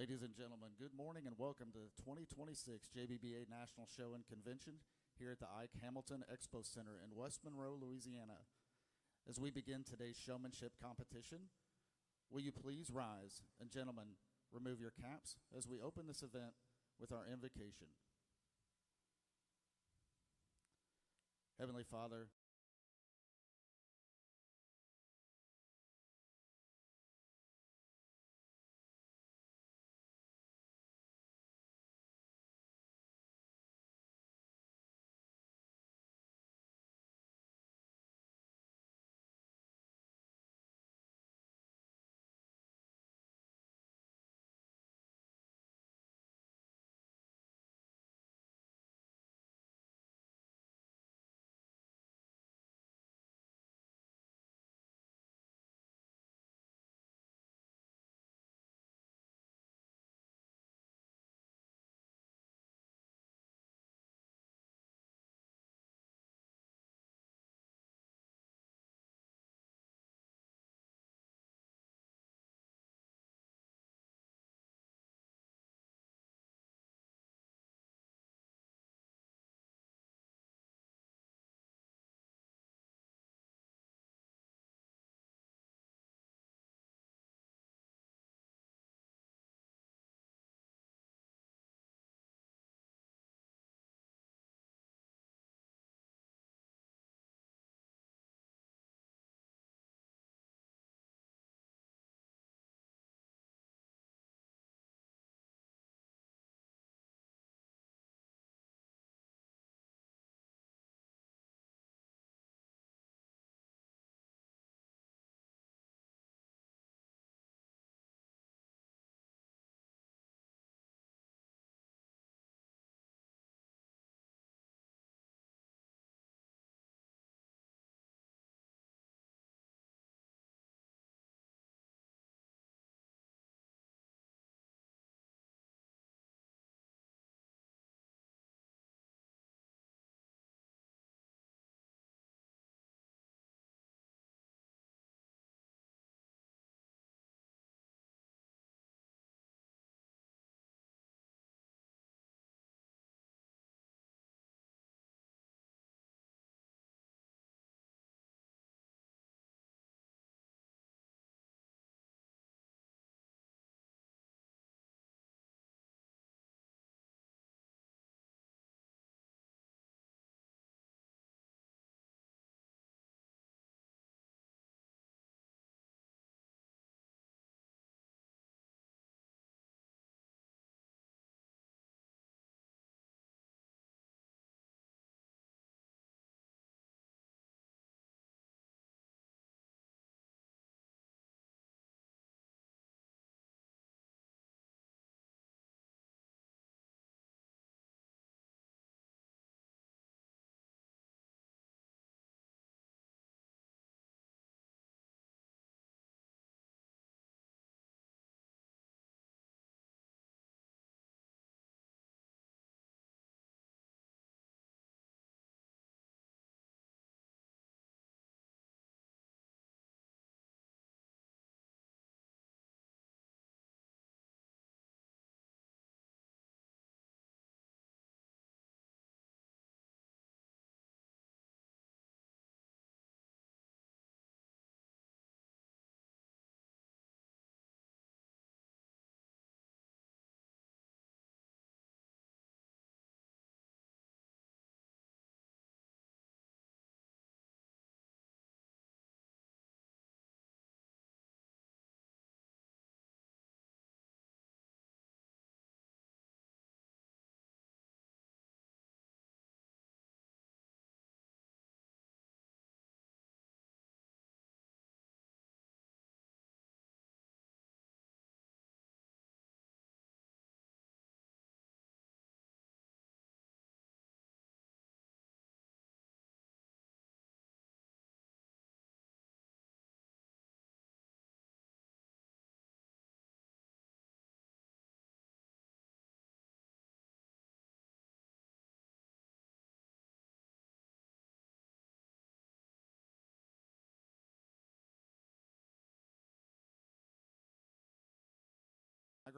Ladies and gentlemen, good morning and welcome to the 2026 JBBA National Show and Convention here at the Ike Hamilton Expo Center in West Monroe, Louisiana. As we begin today's showmanship competition, will you please rise and gentlemen, remove your caps as we open this event with our invocation. Heavenly Father,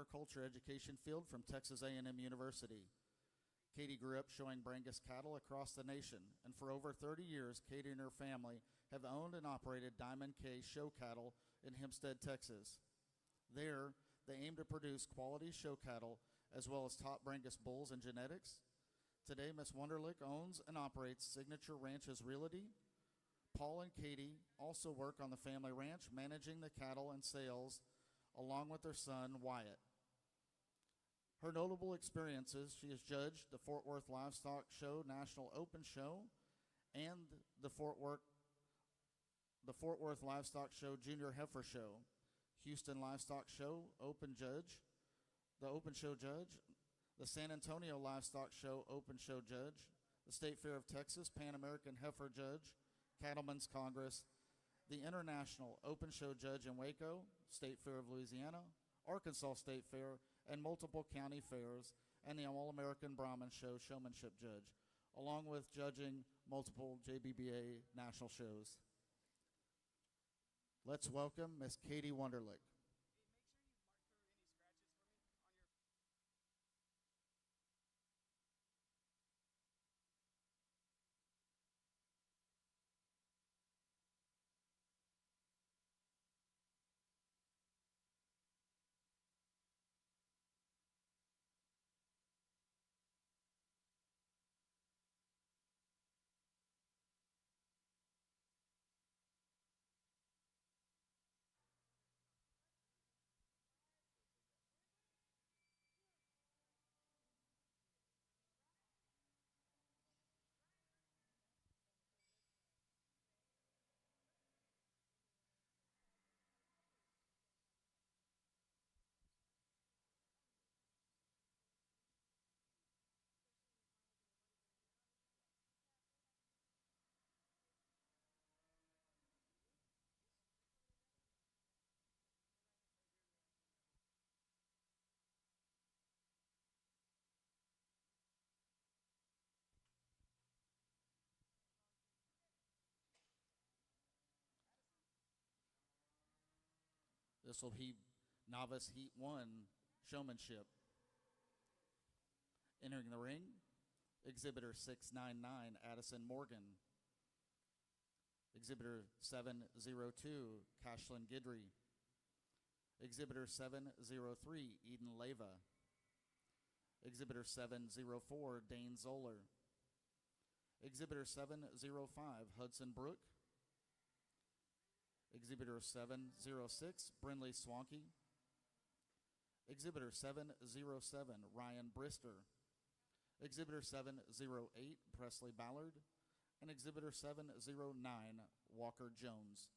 agriculture education field from Texas A&M University. Katie grew up showing Brangus cattle across the nation, and for over 30 years, Katie and her family have owned and operated Diamond K show cattle in Hempstead, Texas. There, they aim to produce quality show cattle as well as top Brangus bulls and genetics. Today, Miss Wunderlich owns and operates Signature Ranches Realty. Paul and Katie also work on the family ranch, managing the cattle and sales, along with their son, Wyatt. Her notable experiences: she has judged the Fort Worth Livestock Show National Open Show and the Fort Worth Livestock Show Junior Heifer Show, Houston Livestock Show Open Judge, the Open Show Judge, the San Antonio Livestock Show Open Show Judge, the State Fair of Texas Pan American Heifer Judge, Cattlemen's Congress, the International Open Show Judge in Waco, State Fair of Louisiana, Arkansas State Fair, and multiple county fairs, and the All-American Brahman Show Showmanship Judge, along with judging multiple JBBA national shows. Let's welcome Miss Katie Wunderlich. This will be Novice Heat 1 Showmanship. Entering the ring, Exhibitor 699, Addison Morgan. Exhibitor 702, Kashlyn Gidry. Exhibitor 703, Eden Leva. Exhibitor 704, Dane Zoller. Exhibitor 705, Hudson Brook. Exhibitor 706, Brinley Swanky. Exhibitor 707, Ryan Brister. Exhibitor 708, Presley Ballard. And Exhibitor 709, Walker Jones.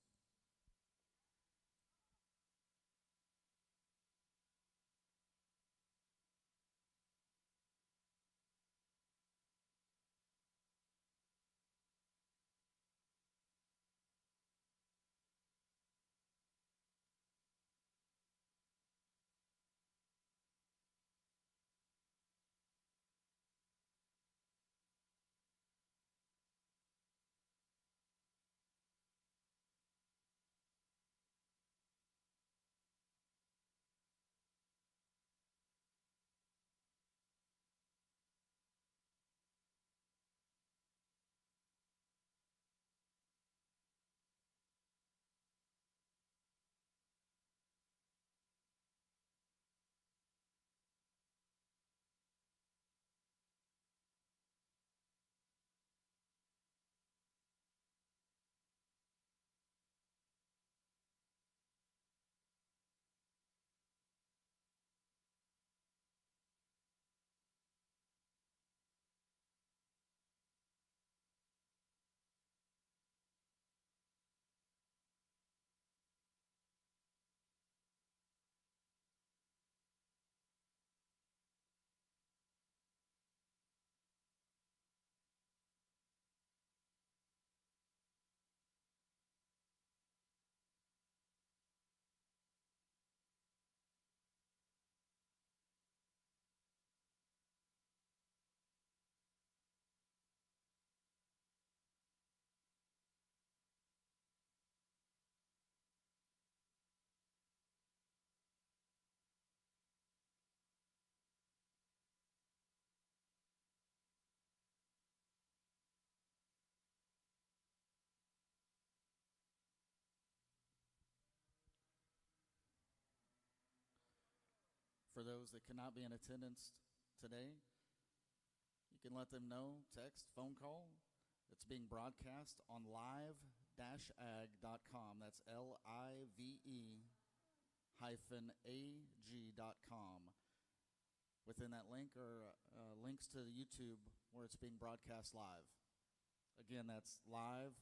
For those that cannot be in attendance today, you can let them know, text, phone call. It's being broadcast on live-ag.com. That's LIVE-AG.com. Within that link are links to YouTube where it's being broadcast live. Again, that's live-ag.com.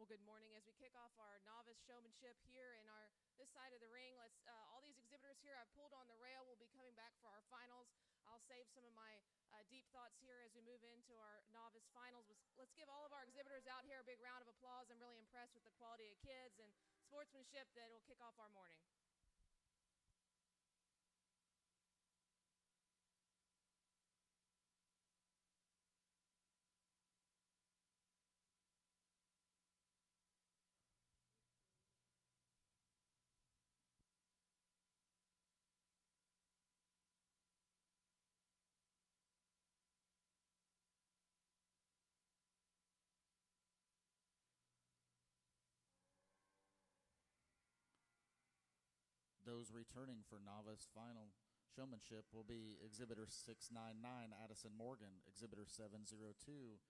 Well, good morning. As we kick off our novice showmanship here in this side of the ring, all these exhibitors here I've pulled on the rail will be coming back for our finals. I'll save some of my deep thoughts here as we move into our novice finals. Let's give all of our exhibitors out here a big round of applause. I'm really impressed with the quality of kids and sportsmanship that will kick off our morning. Those returning for novice final showmanship will be Exhibitor 699, Addison Morgan, Exhibitor 702,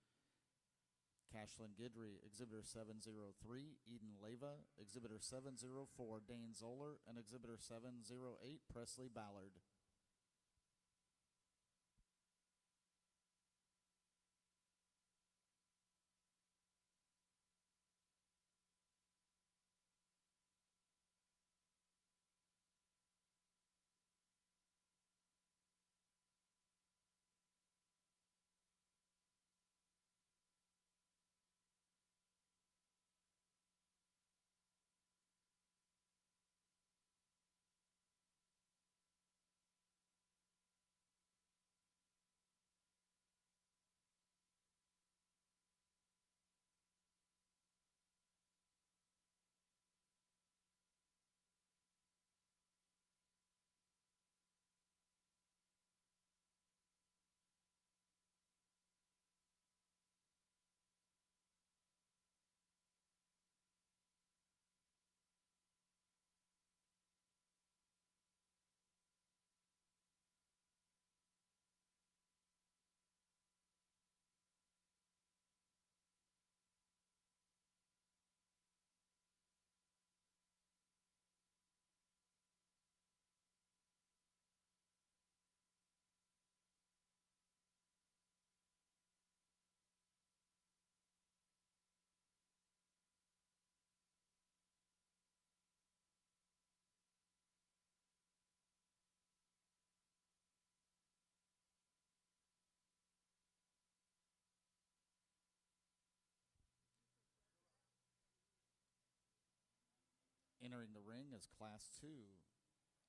Cashlyn Guidry, Exhibitor 703, Eden Leva, Exhibitor 704, Dane Zoller, and Exhibitor 708, Presley Ballard. Entering the ring is Class 2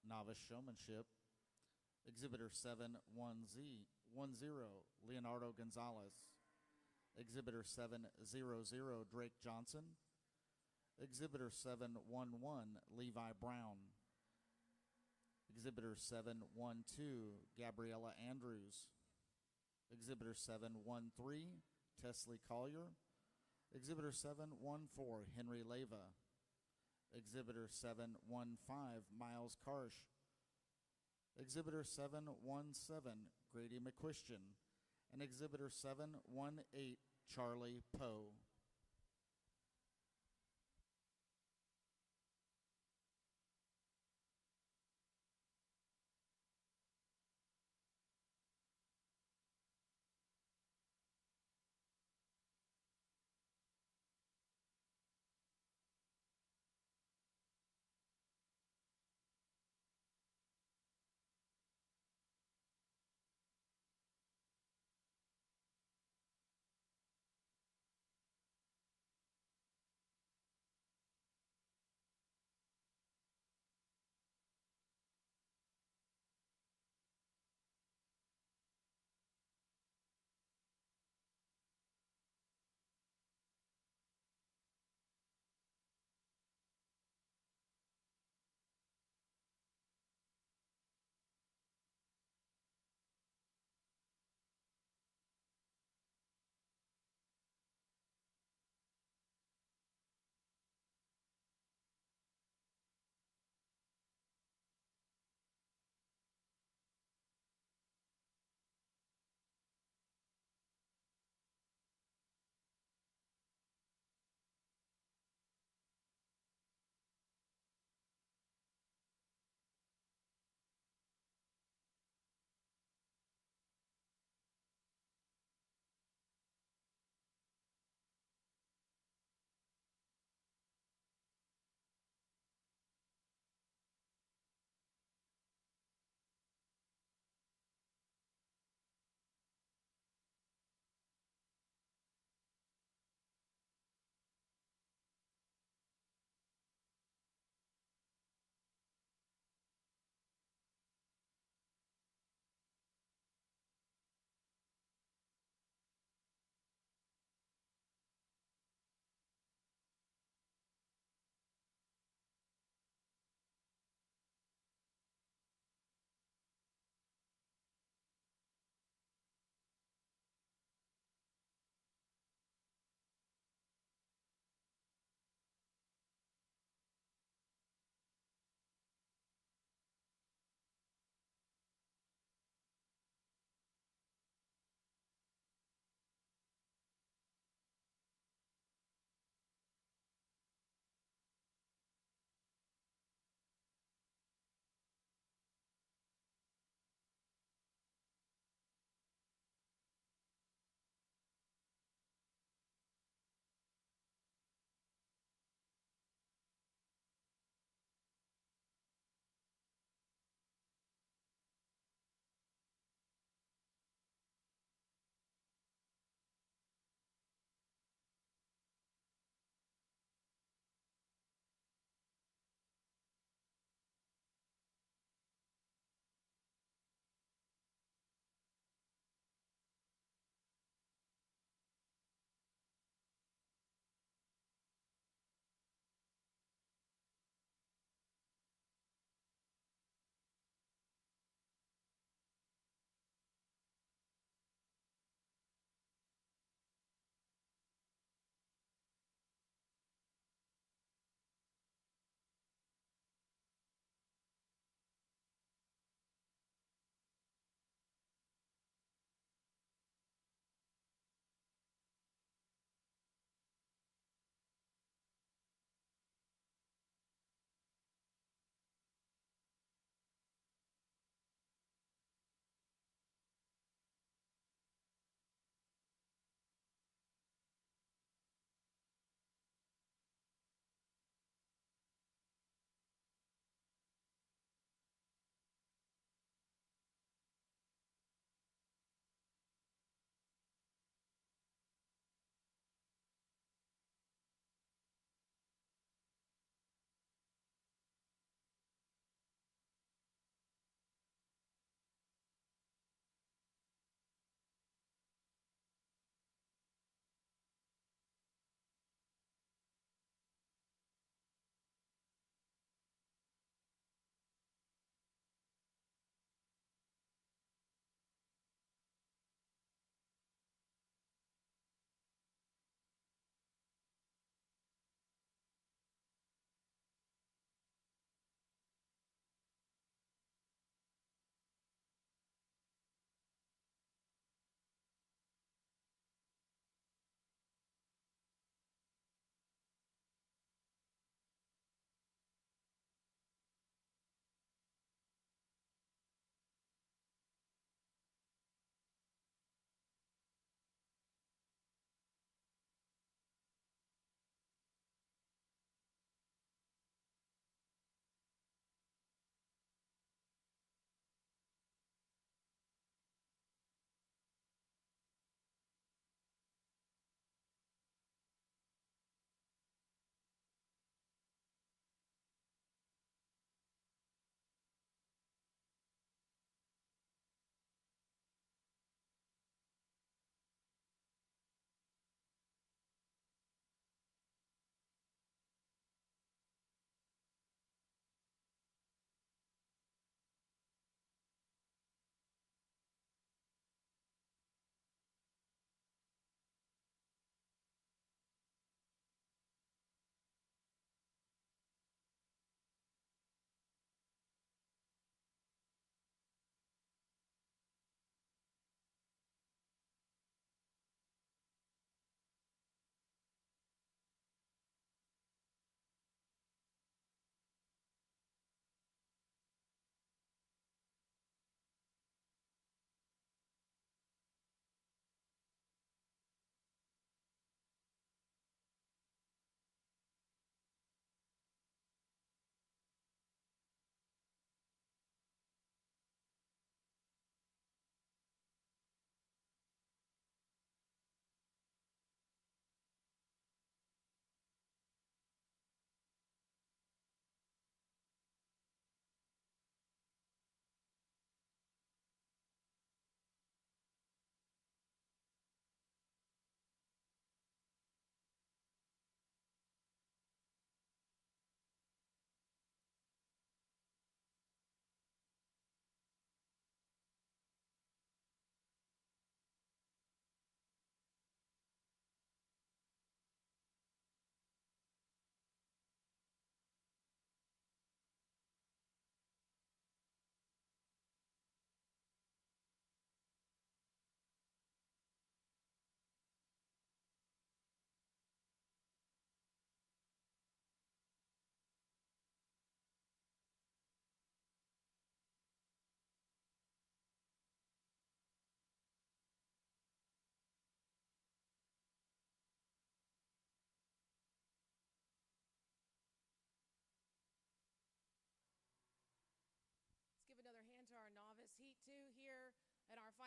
Novice Showmanship, Exhibitor 710, Leonardo Gonzalez, Exhibitor 700, Drake Johnson, Exhibitor 711, Levi Brown, Exhibitor 712, Gabriella Andrews, Exhibitor 713, Tesley Collier, Exhibitor 714, Henry Leva, Exhibitor 715, Miles Karsh, Exhibitor 717, Grady McQuistion, and Exhibitor 718, Charlie Poe.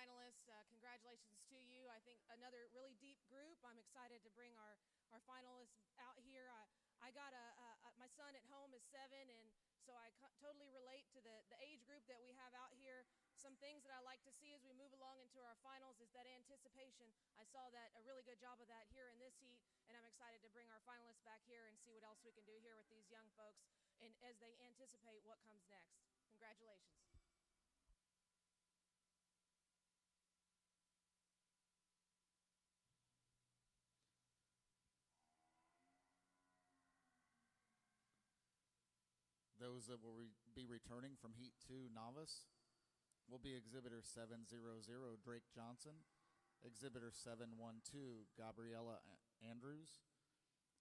finalists. Congratulations to you. I think another really deep group. I'm excited to bring our finalists out here. I got my son at home is 7, and so I totally relate to the age group that we have out here. Some things that I like to see as we move along into our finals is that anticipation. I saw that a really good job of that here in this heat, and I'm excited to bring our finalists back here and see what else we can do here with these young folks and as they anticipate what comes next. Congratulations. Those that will be returning from Heat 2 Novice will be Exhibitor 700, Drake Johnson, Exhibitor 712, Gabriella Andrews,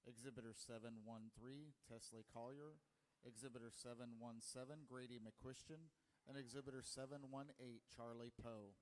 Exhibitor 713, Tesley Collier, Exhibitor 717, Grady McQuistion, and Exhibitor 718, Charlie Poe.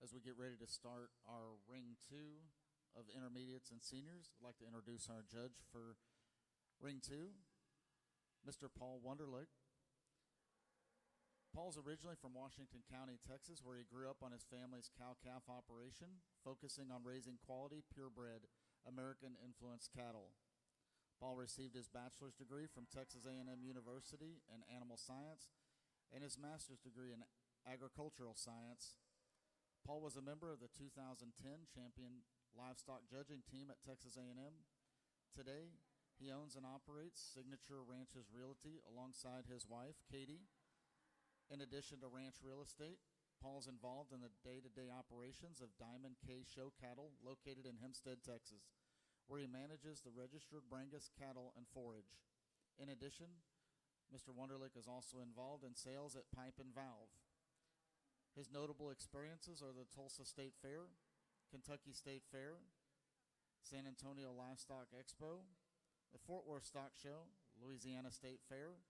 As we get ready to start our Ring 2 of intermediates and seniors, I'd like to introduce our judge for Ring 2, Mr. Paul Wunderlich. Paul's originally from Washington County, Texas, where he grew up on his family's cow-calf operation, focusing on raising quality, purebred, American-influenced cattle. Paul received his bachelor's degree from Texas A&M University in animal science and his master's degree in agricultural science. Paul was a member of the 2010 champion livestock judging team at Texas A&M. Today, he owns and operates Signature Ranches Realty alongside his wife, Katie. In addition to ranch real estate, Paul's involved in the day-to-day operations of Diamond K Show Cattle located in Hempstead, Texas, where he manages the registered Brangus cattle and forage. In addition, Mr. Wunderlich is also involved in sales at Pipe and Valve. His notable experiences are the Tulsa State Fair, Kentucky State Fair, San Antonio Livestock Expo, the Fort Worth Stock Show, Louisiana State Fair,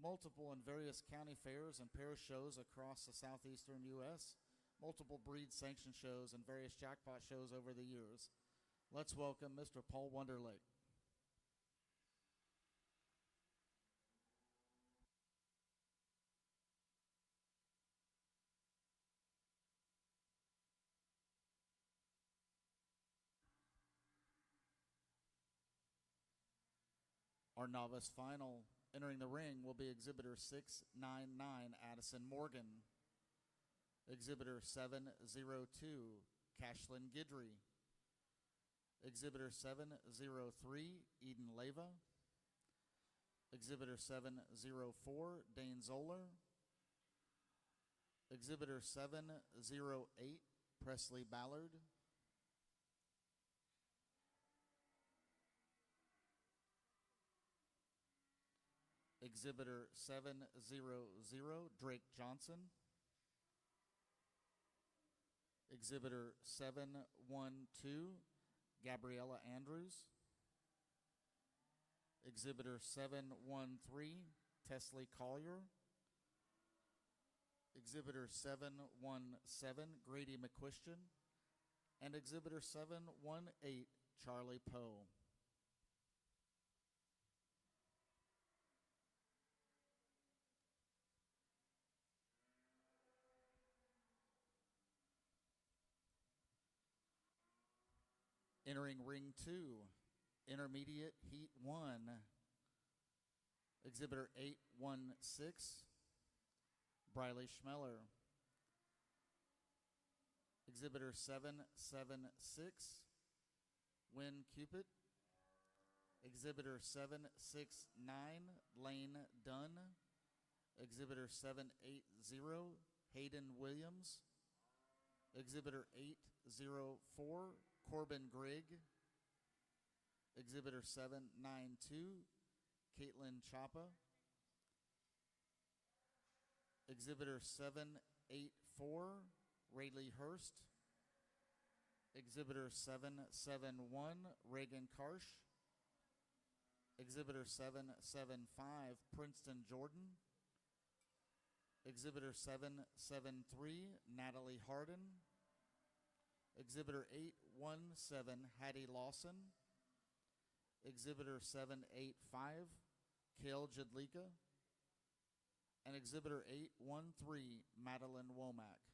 multiple and various county fairs and parish shows across the southeastern U.S., multiple breed sanction shows, and various jackpot shows over the years. Let's welcome Mr. Paul Wunderlich. Our novice final entering the ring will be Exhibitor 699, Addison Morgan. Exhibitor 702, Cashlyn Gidry. Exhibitor 703, Eden Leva. Exhibitor 704, Dane Zoller. Exhibitor 708, Presley Ballard. Exhibitor 700, Drake Johnson. Exhibitor 712, Gabriella Andrews. Exhibitor 713, Tesley Collier. Exhibitor 717, Grady McQuistion. And Exhibitor 718, Charlie Poe. Entering Ring 2, Intermediate Heat 1, Exhibitor 816, Briley Schmeller. Exhibitor 776, Win Cupid. Exhibitor 769, Lane Dunn. Exhibitor 780, Hayden Williams. Exhibitor 804, Corbin Grigg. Exhibitor 792, Caitlin Chapa. Exhibitor 784, Rayleigh Hurst. Exhibitor 771, Reagan Karsh. Exhibitor 775, Princeton Jordan. Exhibitor 773, Natalie Harden. Exhibitor 817, Hattie Lawson. Exhibitor 785, Kale Jadlika. And Exhibitor 813, Madeline Womack.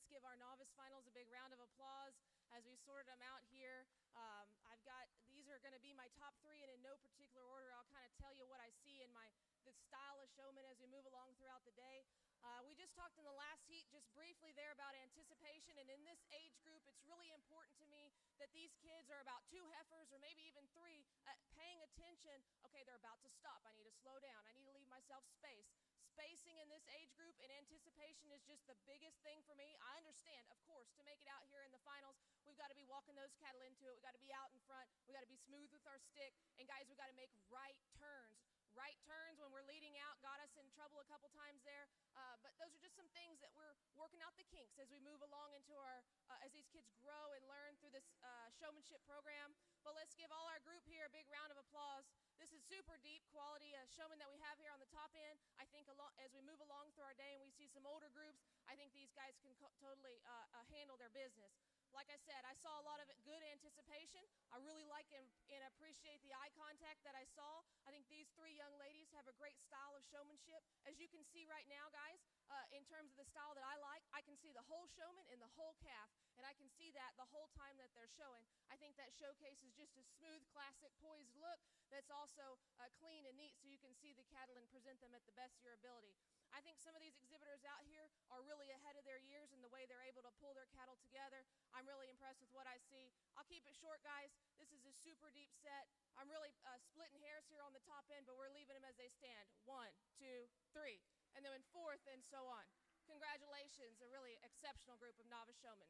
give our novice finals a big round of applause as we sorted them out here. These are going to be my top three, and in no particular order. I'll kind of tell you what I see in the style of showman as we move along throughout the day. We just talked in the last heat just briefly there about anticipation, and in this age group, it's really important to me that these kids are about 2 heifers or maybe even 3 paying attention. Okay, they're about to stop. I need to slow down. I need to leave myself space. Spacing in this age group and anticipation is just the biggest thing for me. I understand, of course, to make it out here in the finals, we've got to be walking those cattle into it. We've got to be out in front. We've got to be smooth with our stick. And guys, we've got to make right turns. Right turns when we're leading out got us in trouble a couple times there. But those are just some things that we're working out the kinks as we move along into as these kids grow and learn through this showmanship program. But let's give all our group here a big round of applause. This is super deep quality showmen that we have here on the top end. I think as we move along through our day and we see some older groups, I think these guys can totally handle their business. Like I said, I saw a lot of good anticipation. I really like and appreciate the eye contact that I saw. I think these 3 young ladies have a great style of showmanship. As you can see right now, guys, in terms of the style that I like, I can see the whole showman and the whole calf, and I can see that the whole time that they're showing. I think that showcases just a smooth, classic, poised look that's also clean and neat, so you can see the cattle and present them at the best of your ability. I think some of these exhibitors out here are really ahead of their years in the way they're able to pull their cattle together. I'm really impressed with what I see. I'll keep it short, guys. This is a super deep set. I'm really splitting hairs here on the top end, but we're leaving them as they stand. 1, 2, 3, and then in 4th, and so on. Congratulations, a really exceptional group of novice showmen.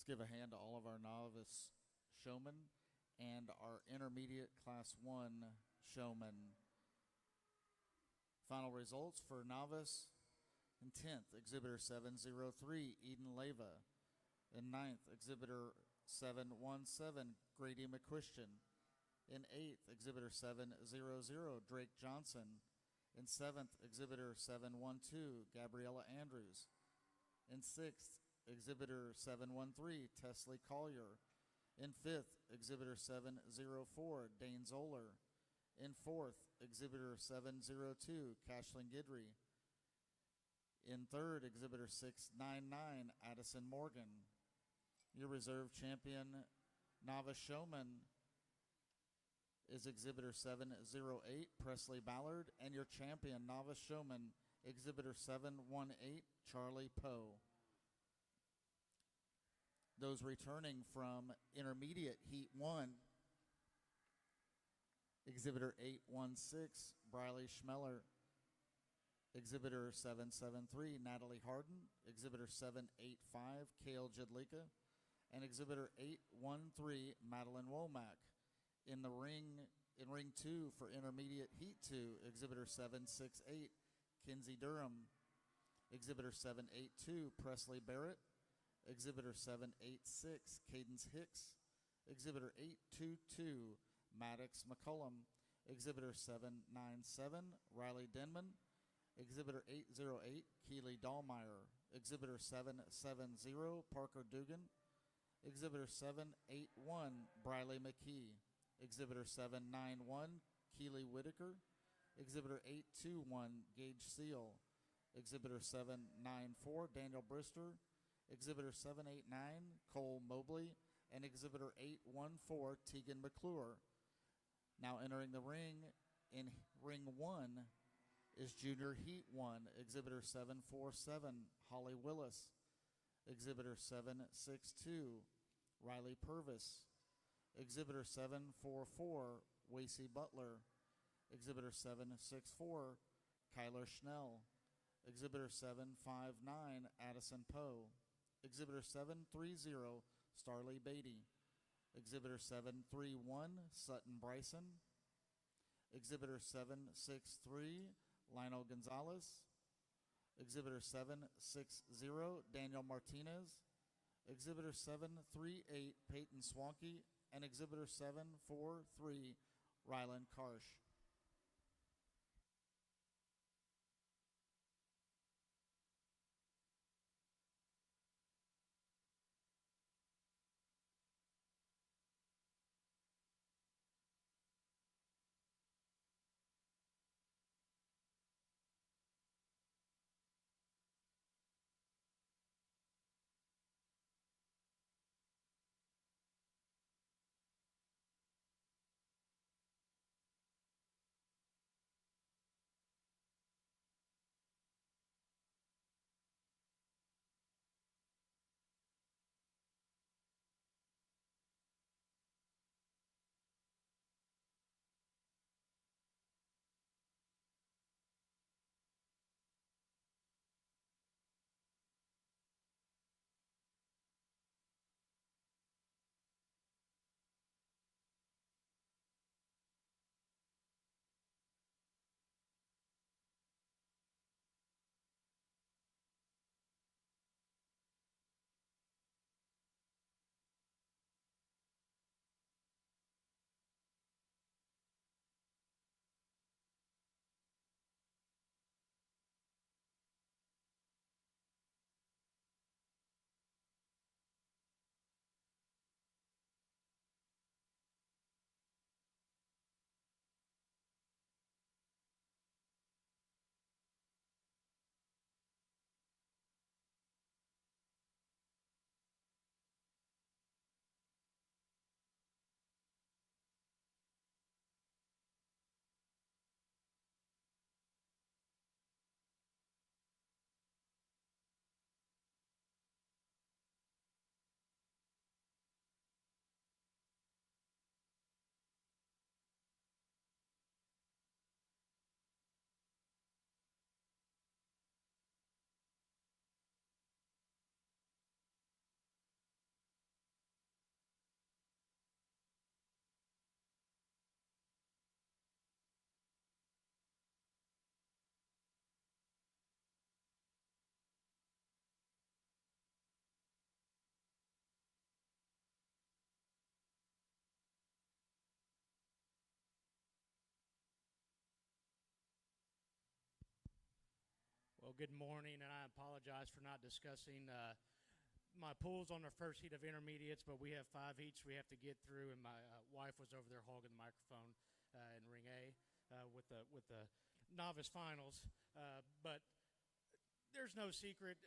Let's give a hand to all of our novice showmen and our intermediate Class 1 showmen. Final results for novice: in 10th, Exhibitor 703, Eden Leva. In 9th, Exhibitor 717, Grady McChristian. In 8th, Exhibitor 700, Drake Johnson. In 7th, Exhibitor 712, Gabriella Andrews. In 6th, Exhibitor 713, Tesley Collier. In 5th, Exhibitor 704, Dane Zoller. In 4th, Exhibitor 702, Cashlyn Gidry. In 3rd, Exhibitor 699, Addison Morgan. Your reserve champion novice showman is Exhibitor 708, Presley Ballard, and your champion novice showman, Exhibitor 718, Charlie Poe. Those returning from intermediate Heat 1, Exhibitor 816, Briley Schmeller. Exhibitor 773, Natalie Harden. Exhibitor 785, Kale Jadlika. And Exhibitor 813, Madeline Womack. In ring 2 for intermediate Heat 2, Exhibitor 768, Kinsey Durham. Exhibitor 782, Presley Barrett. Exhibitor 786, Cadence Hicks. Exhibitor 822, Maddox McCullum. Exhibitor 797, Riley Denman. Exhibitor 808, Keely Dahlmeyer. Exhibitor 770, Parker Dugan. Exhibitor 781, Briley McKee. Exhibitor 791, Keely Whitaker. Exhibitor 821, Gage Seal. Exhibitor 794, Daniel Brister. Exhibitor 789, Cole Mobley. And Exhibitor 814, Tegan McClure. Now entering the ring in ring 1 is Junior Heat 1, Exhibitor 747, Holly Willis. Exhibitor 762, Riley Purvis. Exhibitor 744, Wasey Butler. Exhibitor 764, Kyler Schnell. Exhibitor 759, Addison Poe. Exhibitor 730, Starley Beatty. Exhibitor 731, Sutton Bryson. Exhibitor 763, Lionel Gonzalez. Exhibitor 760, Daniel Martinez. Exhibitor 738, Peyton Swanky. And Exhibitor 743, Rylan Karsh. Well, good morning, and I apologize for not discussing my pools on the first heat of intermediates, but we have 5 heats we have to get through, and my wife was over there hogging the microphone in Ring A with the novice finals. But there's no secret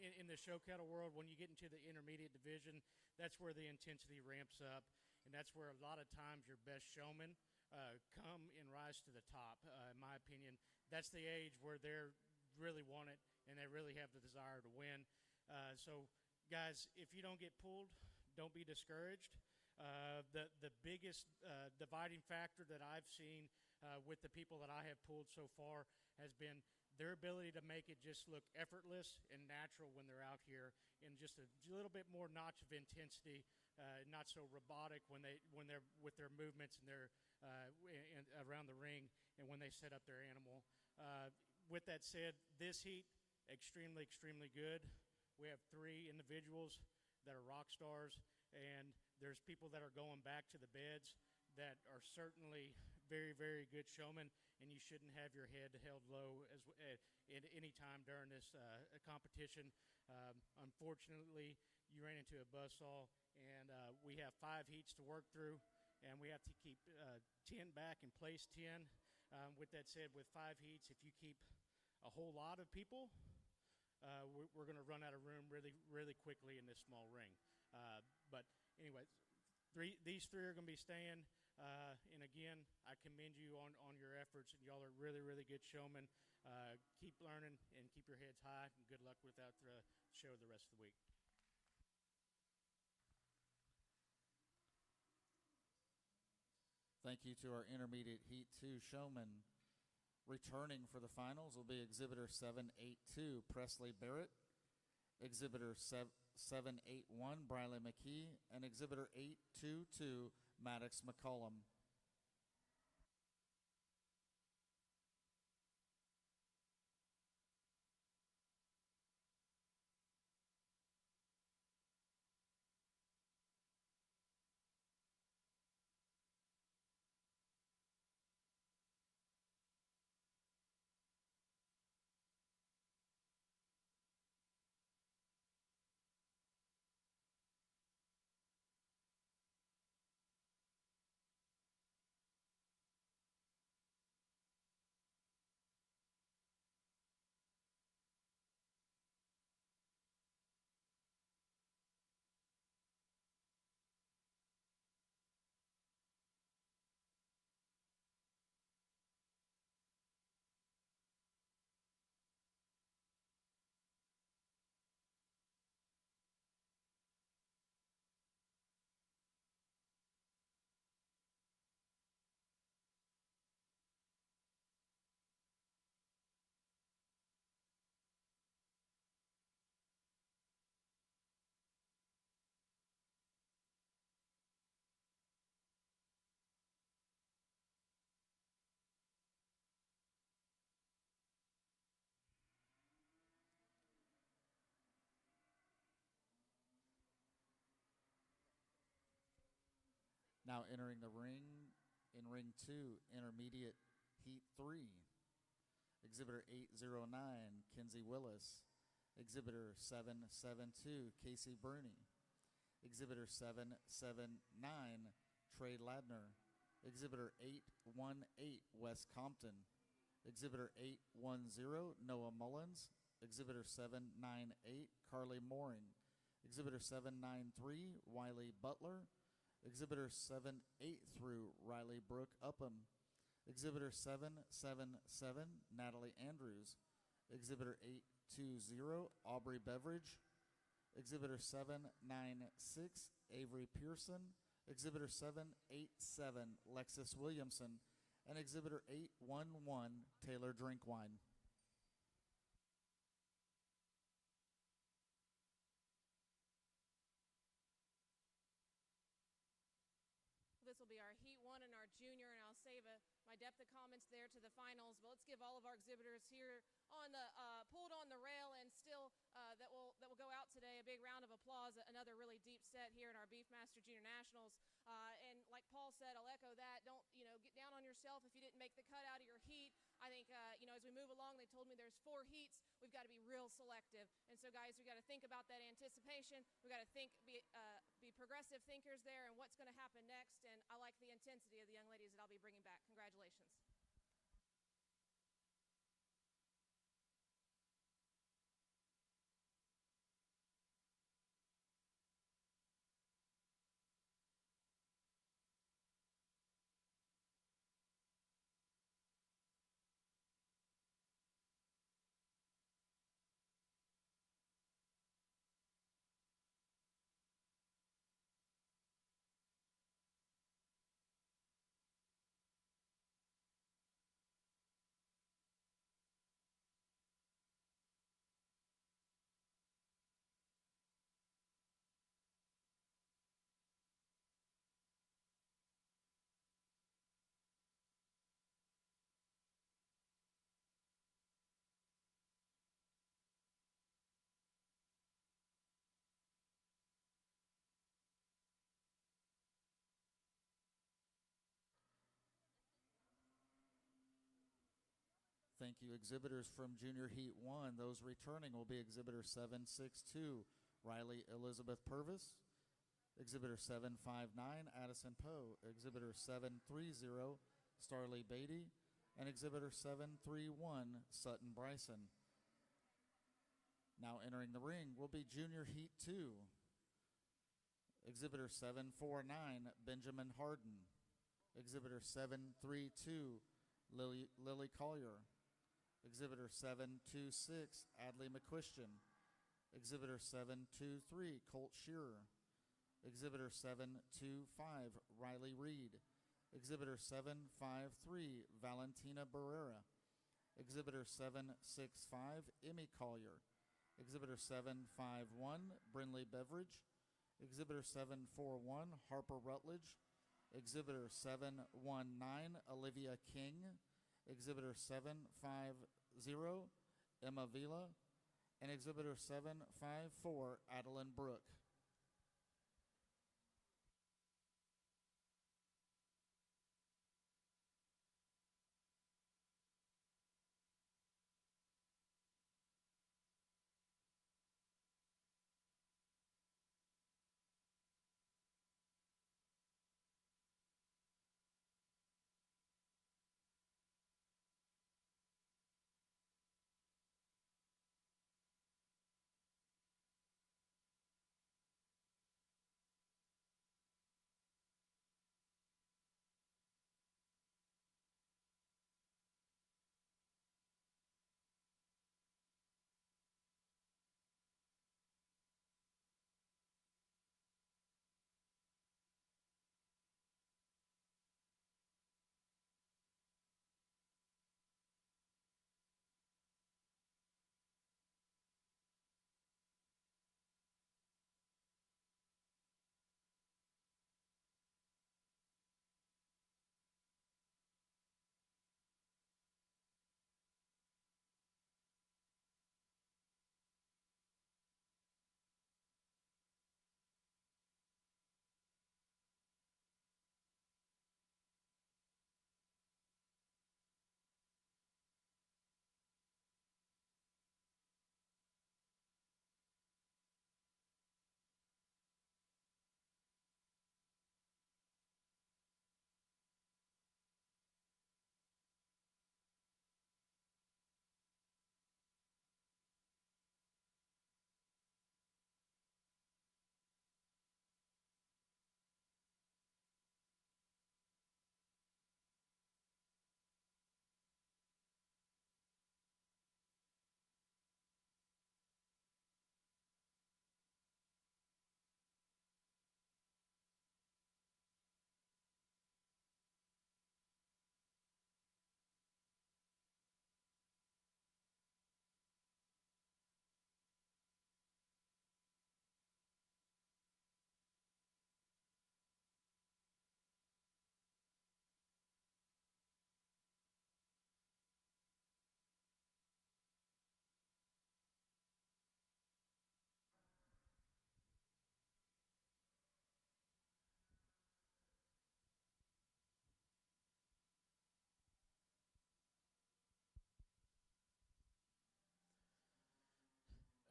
in the show cattle world, when you get into the intermediate division, that's where the intensity ramps up, and that's where a lot of times your best showmen come and rise to the top. In my opinion, that's the age where they're really want it and they really have the desire to win. So, guys, if you don't get pulled, don't be discouraged. The biggest dividing factor that I've seen with the people that I have pulled so far has been their ability to make it just look effortless and natural when they're out here, and just a little bit more notch of intensity, not so robotic when they're with their movements and their around the ring and when they set up their animal. With that said, this heat, extremely good. We have 3 individuals that are rock stars, and there's people that are going back to the beds that are certainly very good showmen, and you shouldn't have your head held low at any time during this competition. Unfortunately, you ran into a buzzsaw, and we have 5 heats to work through, and we have to keep 10 back and place 10. With that said, with 5 heats, if you keep a whole lot of people, we're going to run out of room really quickly in this small ring. But anyway, these 3 are going to be staying. And again, I commend you on your efforts, and y'all are really good showmen. Keep learning and keep your heads high, and good luck without the show the rest of the week. Thank you to our intermediate Heat 2 showmen. Returning for the finals will be Exhibitor 782, Presley Barrett. Exhibitor 781, Briley McKee, and Exhibitor 822, Maddox McCollum. Now entering the ring, in ring 2, intermediate heat 3, Exhibitor 809, Kinsey Willis. Exhibitor 772, Casey Bruni. Exhibitor 779, Trey Ladner. Exhibitor 818, Wes Compton. Exhibitor 810, Noah Mullins. Exhibitor 798, Carly Mooring. Exhibitor 793, Wiley Butler. Exhibitor 78 through Riley Brooke Upham. Exhibitor 777, Natalie Andrews. Exhibitor 820, Aubrey Beveridge. Exhibitor 796, Avery Pearson. Exhibitor 787, Lexus Williamson. And Exhibitor 811, Taylor Drinkwine. This will be our Heat 1 and our Junior, and I'll save my depth of comments there to the finals. But let's give all of our exhibitors here on the pulled on the rail and still that will go out today a big round of applause. Another really deep set here in our Beefmaster Junior Nationals. And like Paul said, I'll echo that. Don't get down on yourself if you didn't make the cut out of your heat. I think as we move along, they told me there's 4 heats. We've got to be real selective. And so, guys, we got to think about that anticipation. We got to be progressive thinkers there and what's going to happen next. And I like the intensity of the young ladies that I'll be bringing back. Congratulations. Thank you. Exhibitors from Junior Heat 1. Those returning will be Exhibitor 762, Riley Elizabeth Purvis. Exhibitor 759, Addison Poe. Exhibitor 730, Starley Beatty. And Exhibitor 731, Sutton Bryson. Now entering the ring will be Junior Heat 2. Exhibitor 749, Benjamin Harden. Exhibitor 732, Lily Collier. Exhibitor 726, Adley McQuistion. Exhibitor 723, Colt Shearer. Exhibitor 725, Riley Reed. Exhibitor 753, Valentina Barrera. Exhibitor 765, Emmy Collier. Exhibitor 751, Brindley Beverage. Exhibitor 741, Harper Rutledge. Exhibitor 719, Olivia King. Exhibitor 750, Emma Vila. And Exhibitor 754, Adeline Brooke.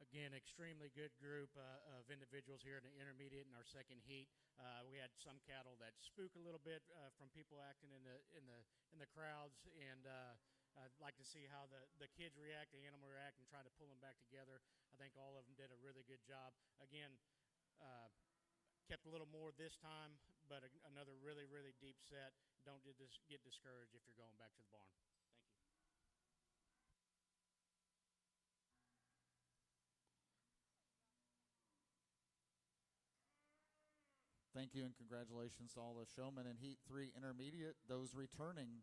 Again, extremely good group of individuals here in the intermediate in our second heat. We had some cattle that spook a little bit from people acting in the crowds, and I'd like to see how the kids react, the animal react, and try to pull them back together. I think all of them did a really good job. Again, kept a little more this time, but another really, really deep set. Don't get discouraged if you're going back to the barn. Thank you. Thank you and congratulations to all the showmen in Heat 3 Intermediate. Those returning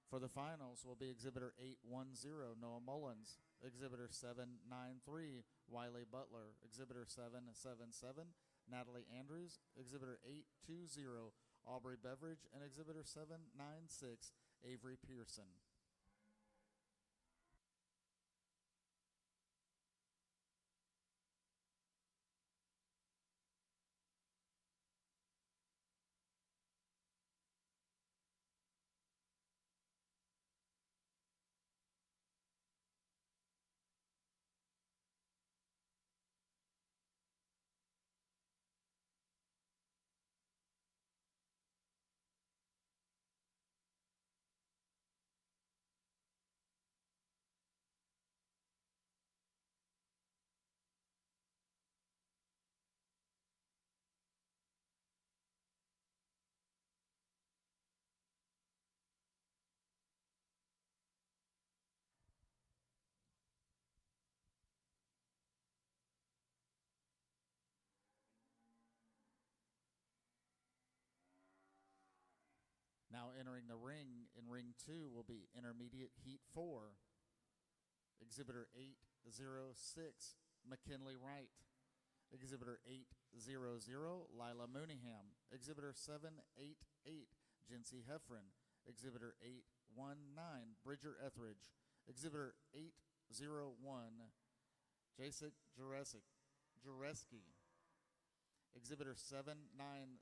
for the finals will be Exhibitor 810, Noah Mullins. Exhibitor 793, Wiley Butler. Exhibitor 777, Natalie Andrews. Exhibitor 820, Aubrey Beveridge. And Exhibitor 796, Avery Pearson. Now entering the ring in Ring 2 will be Intermediate Heat 4. Exhibitor 806, McKinley Wright. Exhibitor 800, Lila Mooneyham. Exhibitor 788, Jinsey Heffron. Exhibitor 819, Bridger Etheridge. Exhibitor 801, Jacek Jareski. Exhibitor 790,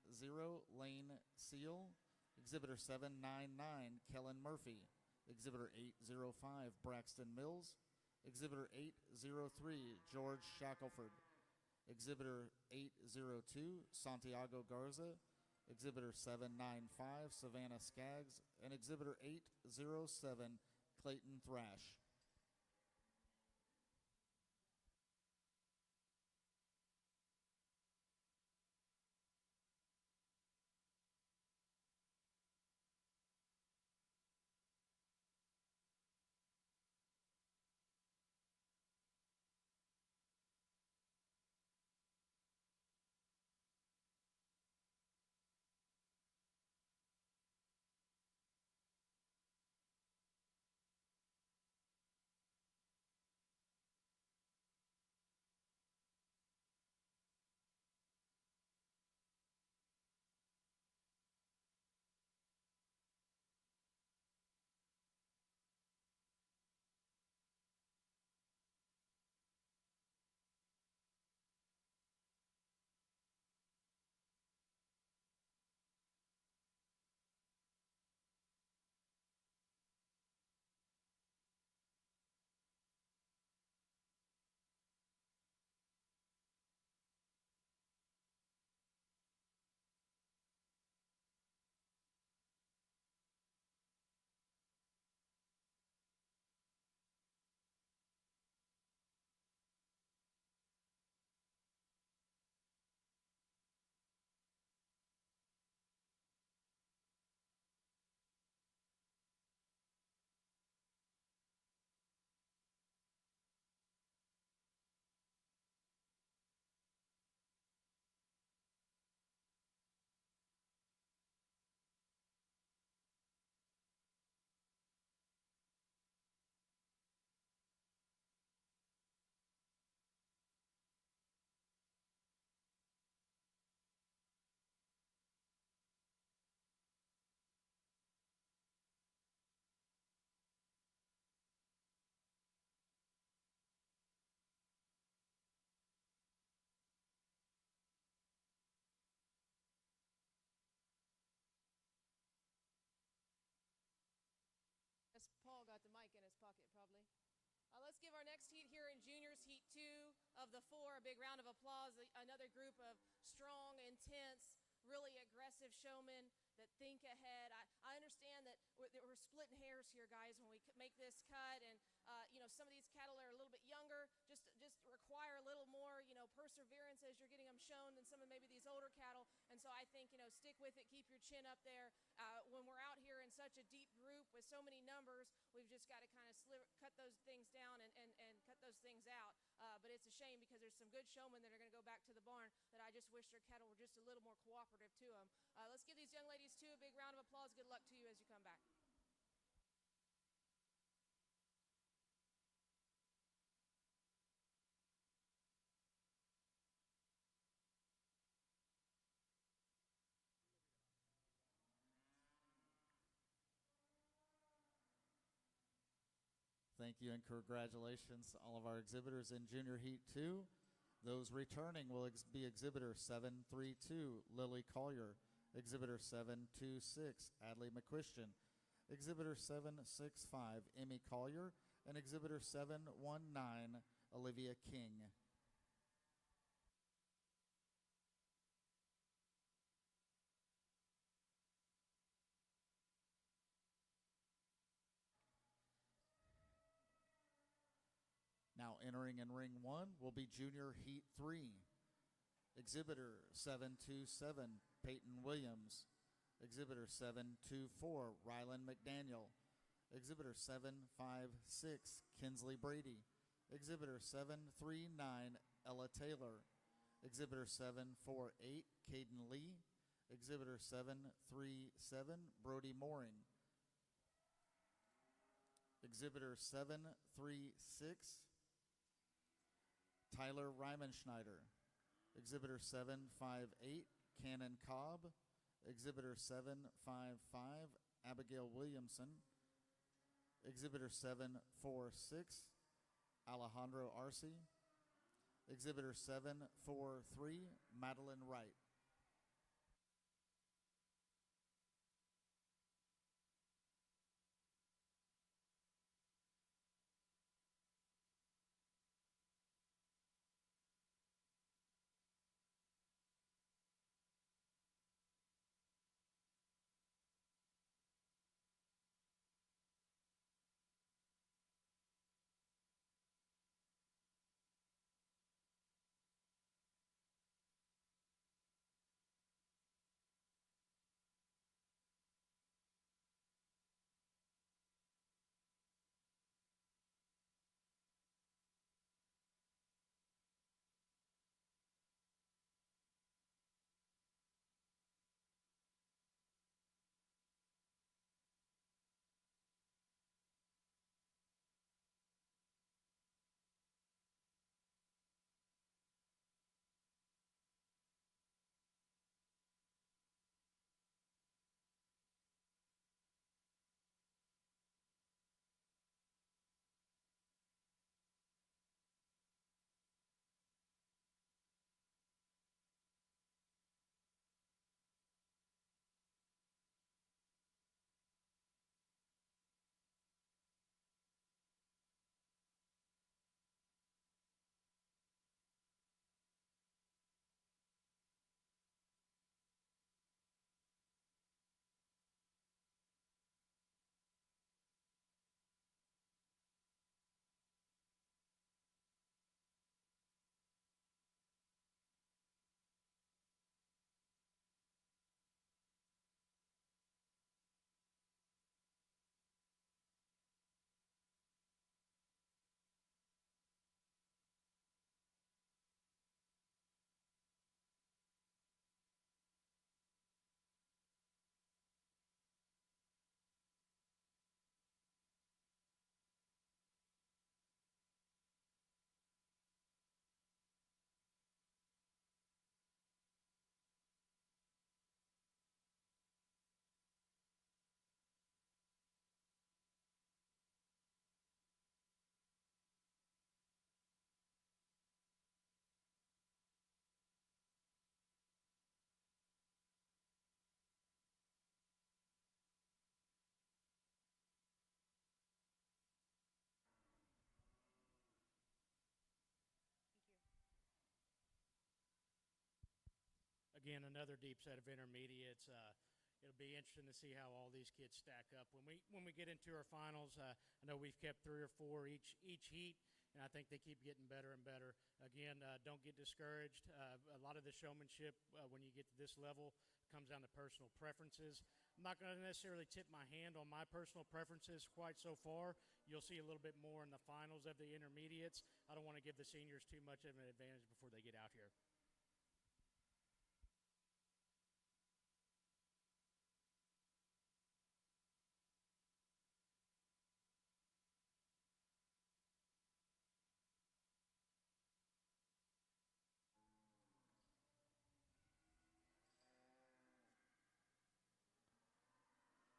Lane Seal. Exhibitor 799, Kellen Murphy. Exhibitor 805, Braxton Mills. Exhibitor 803, George Shackelford. Exhibitor 802, Santiago Garza. Exhibitor 795, Savannah Skaggs. And Exhibitor 807, Clayton Thrash. Yes, Paul got the mic in his pocket, probably. Let's give our next heat here in juniors, heat 2 of the 4. A big round of applause. Another group of strong, intense, really aggressive showmen that think ahead. I understand that we're splitting hairs here, guys, when we make this cut. And, some of these cattle are a little bit younger, just require a little more, perseverance as you're getting them shown than some of maybe these older cattle. And so I think, stick with it, keep your chin up there. When we're out here in such a deep group with so many numbers, we've just got to kind of cut those things down and cut those things out. But it's a shame because there's some good showmen that are going to go back to the barn that I just wish their cattle were just a little more cooperative to them. Let's give these young ladies, too, a big round of applause. Good luck to you as you come back. Thank you and congratulations to all of our exhibitors in Junior Heat 2. Those returning will be Exhibitor 732, Lily Collier. Exhibitor 726, Adley McQuistion. Exhibitor 765, Emmy Collier. And Exhibitor 719, Olivia King. Now entering in Ring 1 will be Junior Heat 3. Exhibitor 727, Peyton Williams. Exhibitor 724, Rylan McDaniel. Exhibitor 756, Kinsley Brady. Exhibitor 739, Ella Taylor. Exhibitor 748, Caden Lee. Exhibitor 737, Brody Mooring. Exhibitor 736, Tyler Rymanschneider. Exhibitor 758, Cannon Cobb. Exhibitor 755, Abigail Williamson. Exhibitor 746, Alejandro Arce. Exhibitor 743, Madeline Wright. Again, another deep set of intermediates. It'll be interesting to see how all these kids stack up when we get into our finals. I know we've kept 3 or 4 each heat, and I think they keep getting better and better. Again, don't get discouraged. A lot of the showmanship when you get to this level comes down to personal preferences. I'm not going to necessarily tip my hand on my personal preferences quite so far. You'll see a little bit more in the finals of the intermediates. I don't want to give the seniors too much of an advantage before they get out here.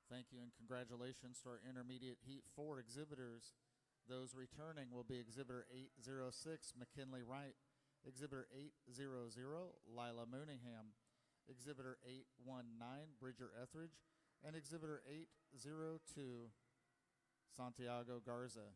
Thank you and congratulations to our intermediate heat 4 exhibitors. Those returning will be Exhibitor 806, McKinley Wright, Exhibitor 800, Lila Mooneyham, Exhibitor 819, Bridger Etheridge, and Exhibitor 802, Santiago Garza.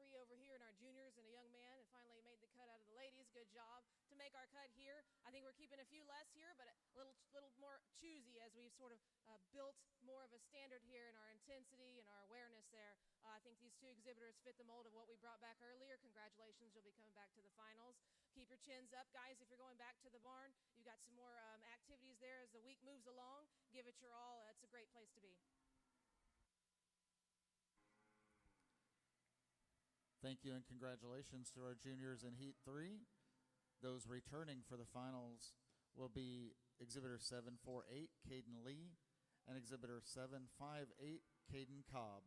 three over here in our juniors and a young man, and finally made the cut out of the ladies. Good job to make our cut here. I think we're keeping a few less here, but a little more choosy as we've sort of built more of a standard here in our intensity and our awareness there. I think these two exhibitors fit the mold of what we brought back earlier. Congratulations, you'll be coming back to the finals. Keep your chins up, guys. If you're going back to the barn, you've got some more activities there as the week moves along. Give it your all. It's a great place to be. Thank you and congratulations to our juniors in Heat 3. Those returning for the finals will be Exhibitor 748, Caden Lee, and Exhibitor 758, Caden Cobb.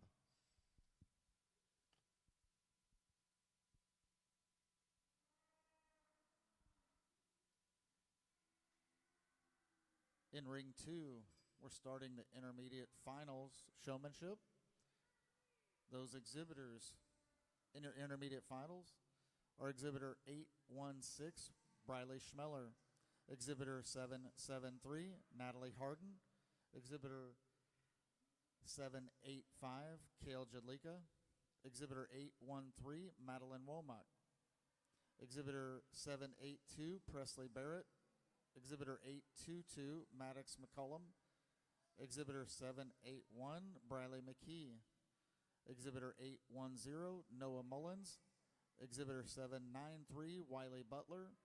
In Ring 2, we're starting the intermediate finals showmanship. Those exhibitors in your intermediate finals are Exhibitor 816, Briley Schmeller, Exhibitor 773, Natalie Harden, Exhibitor 785, Kale Jadlika, Exhibitor 813, Madeline Womack, Exhibitor 782, Presley Barrett, Exhibitor 822, Maddox McCullum, Exhibitor 781, Briley McKee, Exhibitor 810, Noah Mullins, Exhibitor 793, Wiley Butler,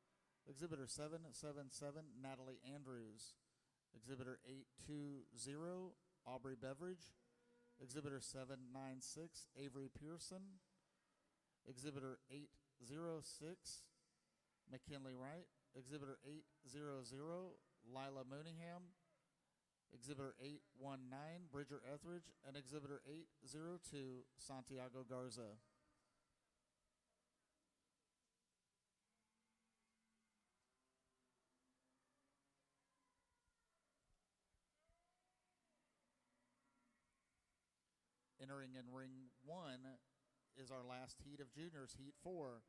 Exhibitor 777, Natalie Andrews, Exhibitor 820, Aubrey Beveridge, Exhibitor 796, Avery Pearson, Exhibitor 806, McKinley Wright, Exhibitor 800, Lila Mooneyham, Exhibitor 819, Bridger Etheridge, and Exhibitor 802, Santiago Garza. Entering in Ring 1 is our last heat of juniors, Heat 4.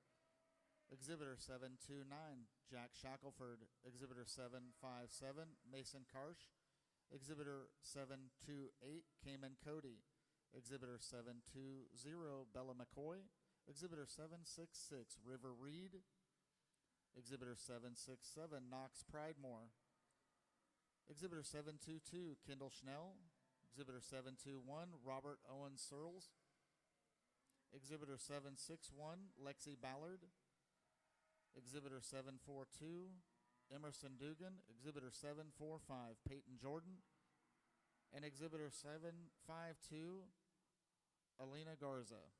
Exhibitor 729, Jack Shackelford. Exhibitor 757, Mason Karsh. Exhibitor 728, Cayman Cody. Exhibitor 720, Bella McCoy. Exhibitor 766, River Reed. Exhibitor 767, Knox Pridemore. Exhibitor 722, Kendall Schnell. Exhibitor 721, Robert Owen Searles. Exhibitor 761, Lexi Ballard. Exhibitor 742, Emerson Dugan. Exhibitor 745, Peyton Jordan. And Exhibitor 752, Alina Garza.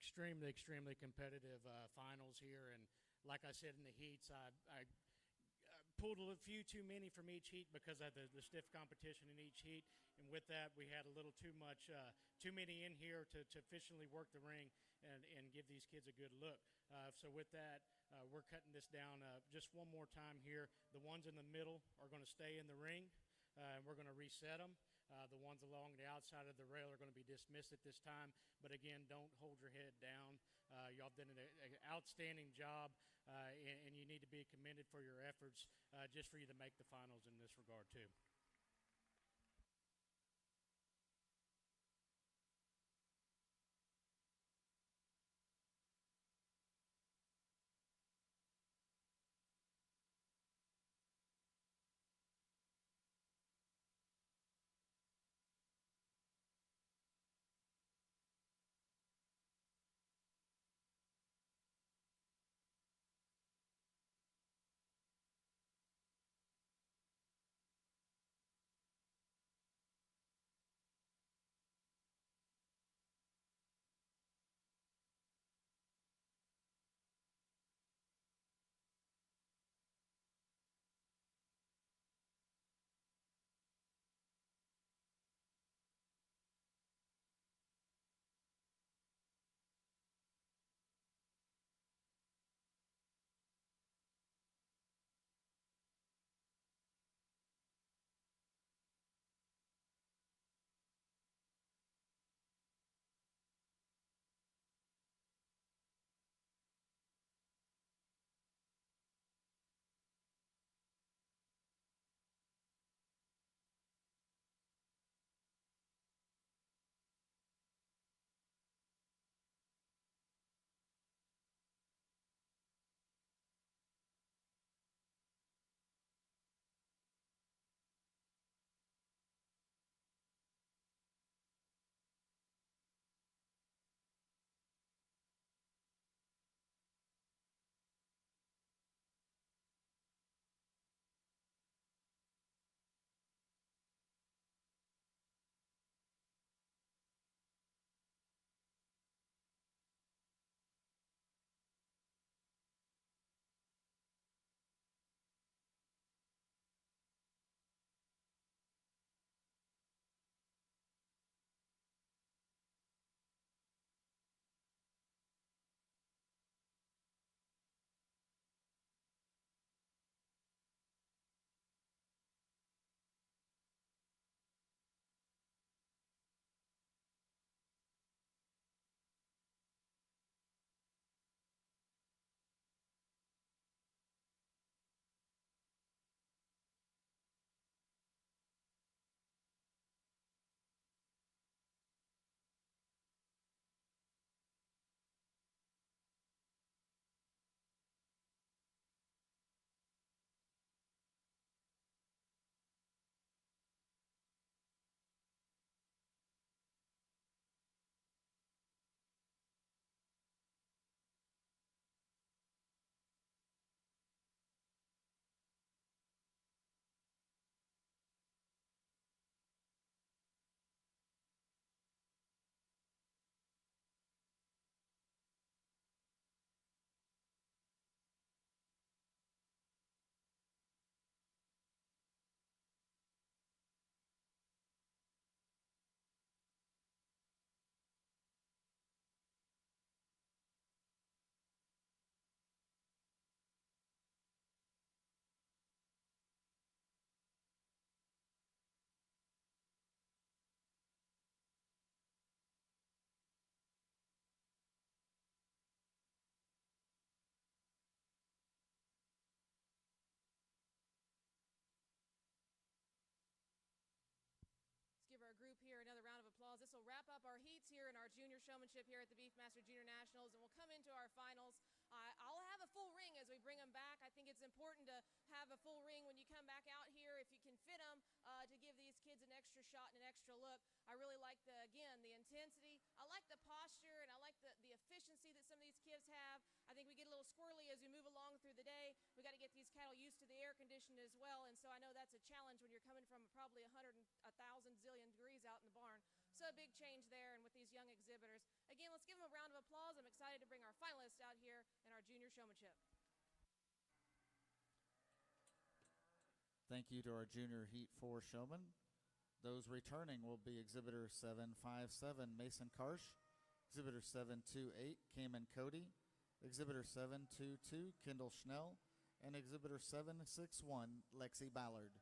extremely competitive finals here. And like I said in the heats, I pulled a few too many from each heat because of the stiff competition in each heat. And with that, we had a little too many in here to efficiently work the ring and give these kids a good look. So with that, we're cutting this down just one more time here. The ones in the middle are going to stay in the ring, and we're going to reset them. The ones along the outside of the rail are going to be dismissed at this time. But again, don't hold your head down. Y'all done an outstanding job, and you need to be commended for your efforts just for you to make the finals in this regard too. Let's give our group here another round of applause. This will wrap up our heats here in our junior showmanship here at the Beefmaster Junior Nationals, and we'll come into our finals. I'll have a full ring as we bring them back. I think it's important to have a full ring when you come back out here, if you can fit them, to give these kids an extra shot and an extra look. I really like, the intensity. I like the posture, and I like the efficiency that some of these kids have. I think we get a little squirrely as we move along through the day. We got to get these cattle used to the air conditioning as well, and so I know that's a challenge when you're coming from probably 100,000 zillion degrees out in the barn. So a big change there and with these young exhibitors. Again, let's give them a round of applause. I'm excited to bring our finalists out here in our junior showmanship. Thank you to our junior Heat 4 showmen. Those returning will be Exhibitor 757, Mason Karsh, Exhibitor 728, Cayman Cody, Exhibitor 722, Kendall Schnell, and Exhibitor 761, Lexi Ballard.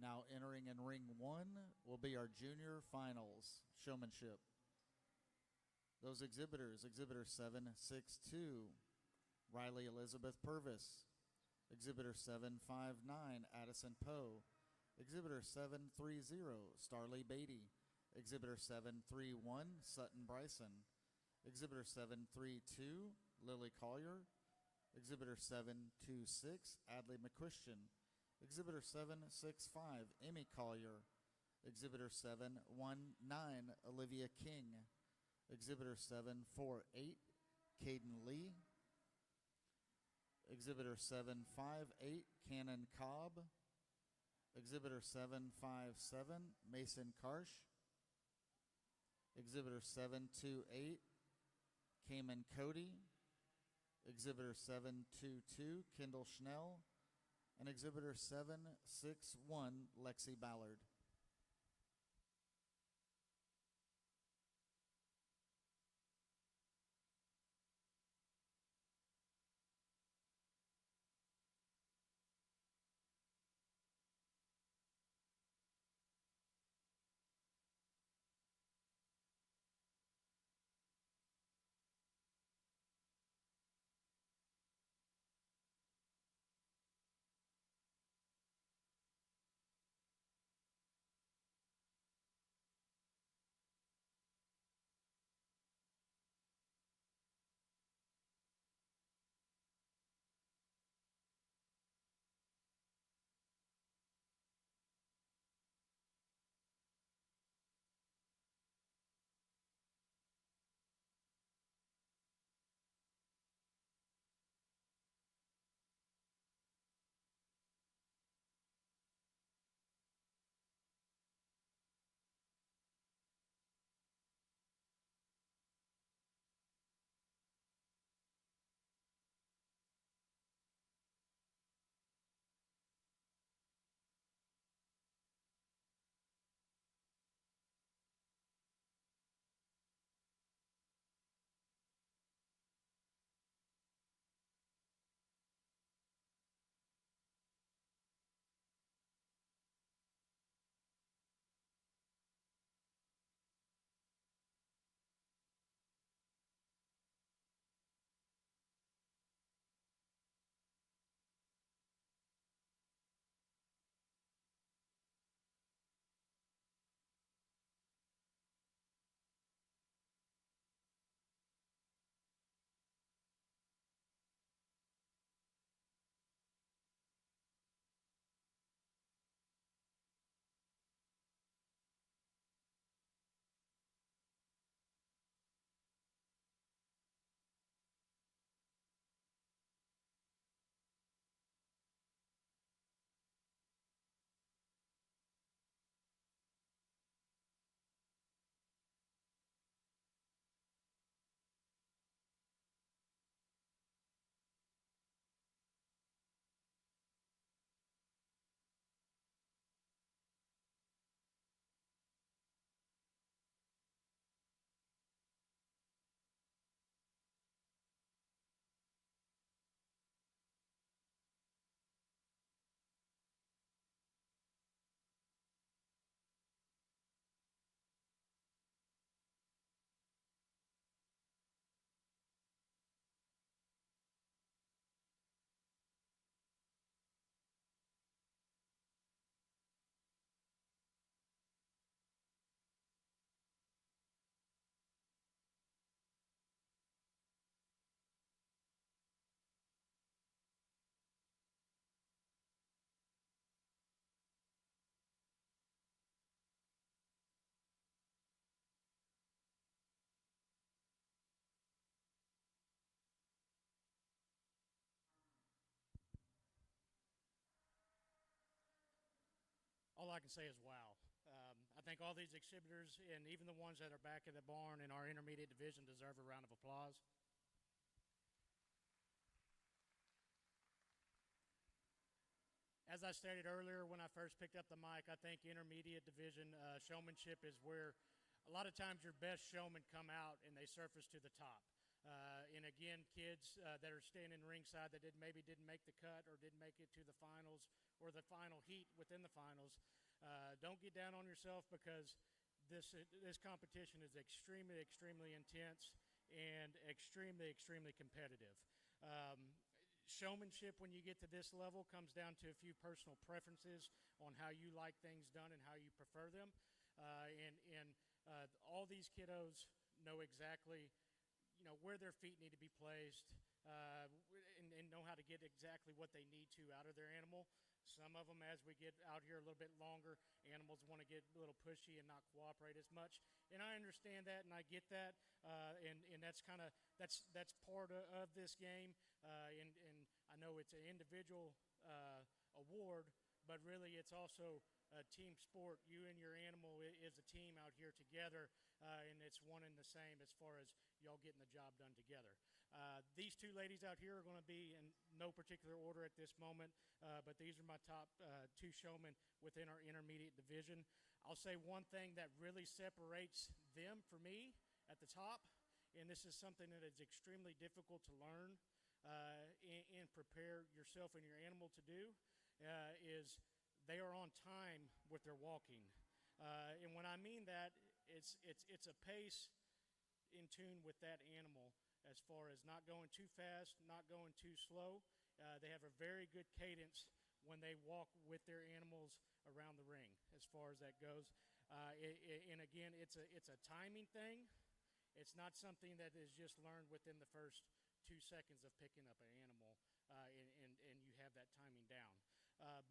Now entering in ring 1 will be our junior finals showmanship. Those exhibitors, Exhibitor 762, Riley Elizabeth Purvis, Exhibitor 759, Addison Poe, Exhibitor 730, Starley Beatty, Exhibitor 731, Sutton Bryson, Exhibitor 732, Lily Collier, Exhibitor 726, Adley McChristian, Exhibitor 765, Amy Collier, Exhibitor 719, Olivia King, Exhibitor 748, Caden Lee, Exhibitor 758, Cannon Cobb, Exhibitor 757, Mason Karsh, Exhibitor 728, Cayman Cody, Exhibitor 722, Kendall Schnell, and Exhibitor 761, Lexi Ballard. all I can say is wow. I think all these exhibitors and even the ones that are back in the barn in our intermediate division deserve a round of applause. As I stated earlier when I first picked up the mic, I think intermediate division showmanship is where a lot of times your best showmen come out and they surface to the top. And again, kids that are standing ringside that maybe didn't make the cut or didn't make it to the finals or the final heat within the finals, don't get down on yourself, because this competition is extremely intense and extremely competitive. Showmanship, when you get to this level, comes down to a few personal preferences on how you like things done and how you prefer them. And all these kiddos know exactly, where their feet need to be placed, and know how to get exactly what they need to out of their animal. Some of them, as we get out here a little bit longer, animals want to get a little pushy and not cooperate as much. And I understand that, and I get that, and that's that's part of this game. And I know it's an individual award, but really it's also a team sport. You and your animal is a team out here together, and it's one and the same as far as y'all getting the job done together. These two ladies out here are going to be in no particular order at this moment, but these are my top two showmen within our intermediate division. I'll say one thing that really separates them for me at the top, and this is something that is extremely difficult to learn and prepare yourself and your animal to do, is they are on time with their walking. And when I mean that, it's a pace in tune with that animal, as far as not going too fast, not going too slow. They have a very good cadence when they walk with their animals around the ring, as far as that goes. And again, it's a timing thing. It's not something that is just learned within the first 2 seconds of picking up an animal, and you have that timing down.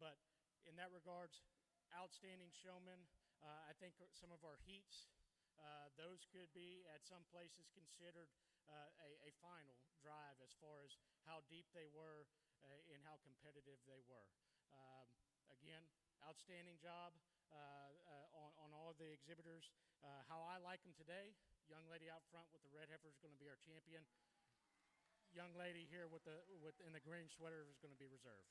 But in that regards, outstanding showmen. I think some of our heats, those could be at some places considered a final drive, as far as how deep they were and how competitive they were. Again, outstanding job on all of the exhibitors. How I like them today, young lady out front with the red heifer is going to be our champion. Young lady here in the green sweater is going to be reserve.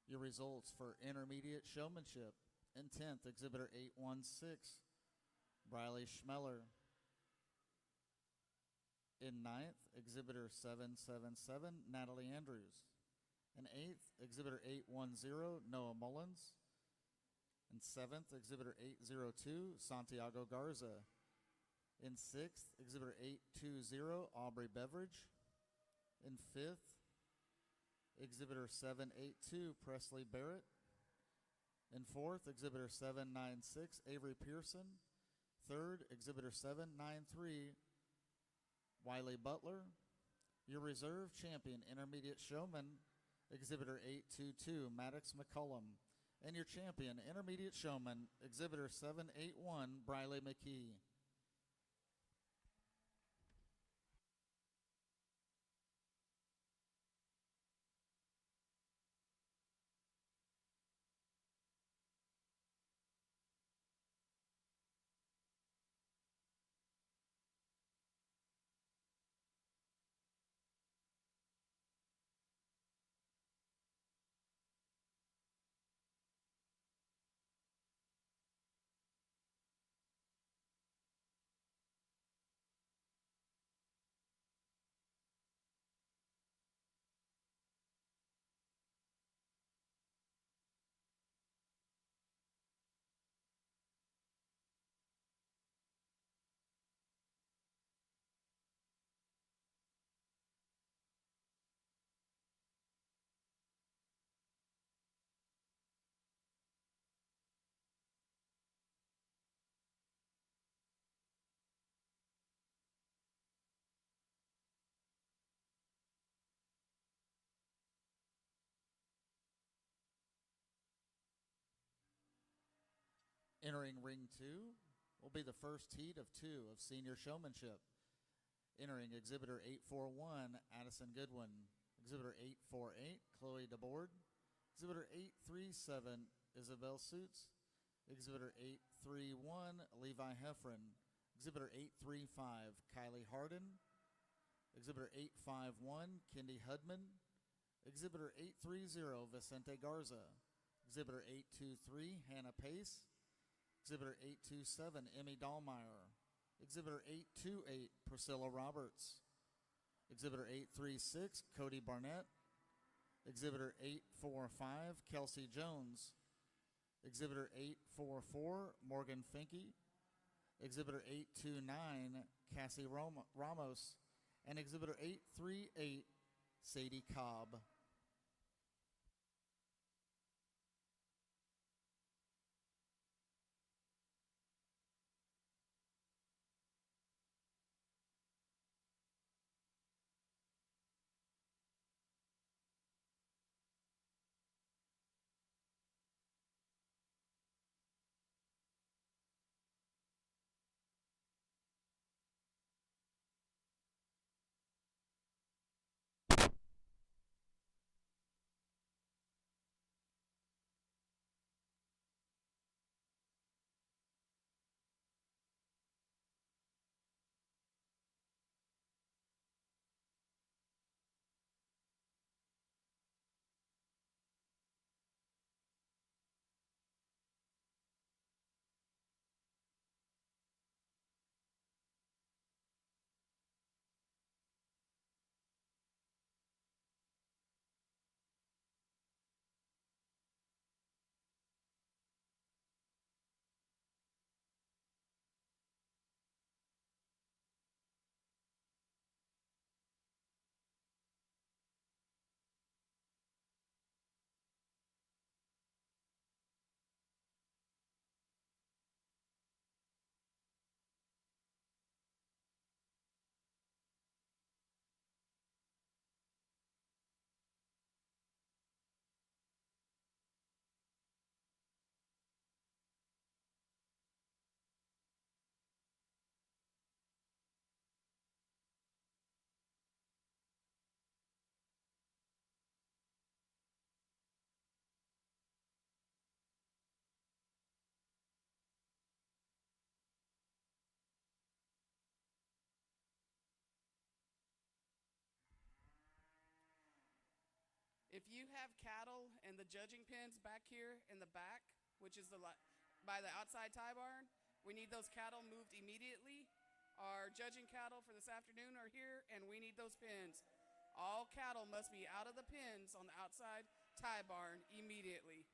Your results for intermediate showmanship: in 10th, exhibitor 816, Briley Schmeller. In 9th, exhibitor 777, Natalie Andrews. In 8th, exhibitor 810, Noah Mullins. In 7th, exhibitor 802, Santiago Garza. In 6th, exhibitor 820, Aubrey Beveridge. In 5th, exhibitor 782, Presley Barrett. In 4th, exhibitor 796, Avery Pearson. 3rd, exhibitor 793, Wiley Butler. Your reserve champion intermediate showman, exhibitor 822, Maddox McCullum. And your champion intermediate showman, exhibitor 781, Briley McKee. Entering ring 2 will be the first heat of 2 of senior showmanship. Entering exhibitor 841, Addison Goodwin. Exhibitor 848, Chloe DeBoard. Exhibitor 837, Isabel Suits. Exhibitor 831, Levi Heffron. Exhibitor 835, Kylie Harden. Exhibitor 851, Kendi Hudman. Exhibitor 830, Vicente Garza. Exhibitor 823, Hannah Pace. Exhibitor 827, Emmy Dahlmeyer. Exhibitor 828, Priscilla Roberts. Exhibitor 836, Cody Barnett. Exhibitor 845, Kelsey Jones. Exhibitor 844, Morgan Finke. Exhibitor 829, Cassie Ramos. And Exhibitor 838, Sadie Cobb. If you have cattle and the judging pens back here in the back, which is by the outside tie barn, we need those cattle moved immediately. Our judging cattle for this afternoon are here, and we need those pens. All cattle must be out of the pens on the outside tie barn immediately.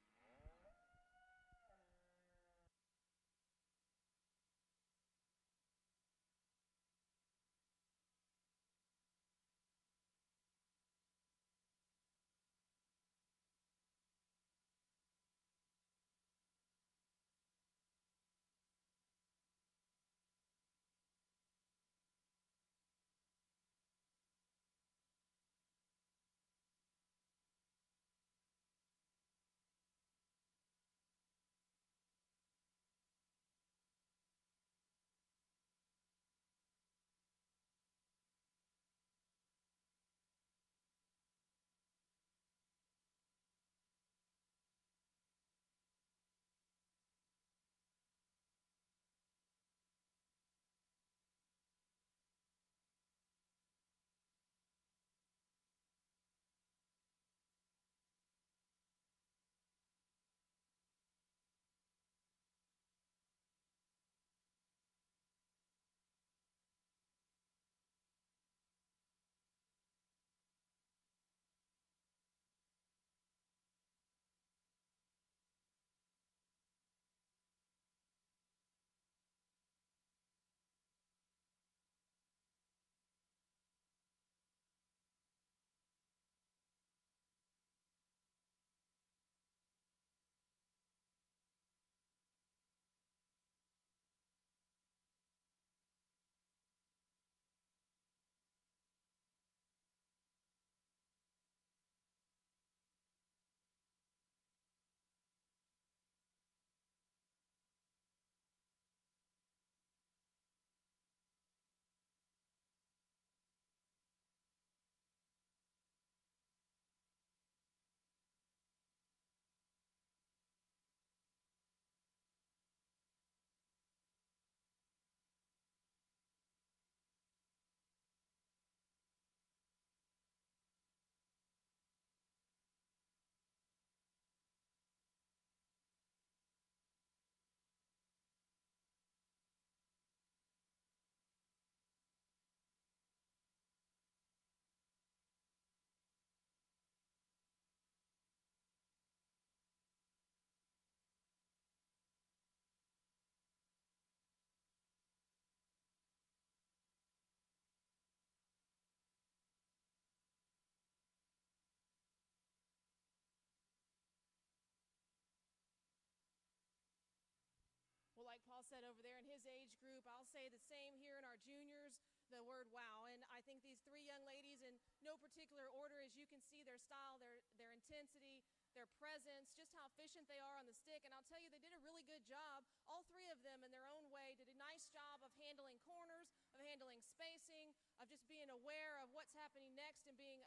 like Paul said over there in his age group. I'll say the same here in our juniors, the word wow. And I think these three young ladies, in no particular order, as you can see, their style, their intensity, their presence, just how efficient they are on the stick. And I'll tell you, they did a really good job. All three of them, in their own way, did a nice job of handling corners, of handling spacing, of just being aware of what's happening next and being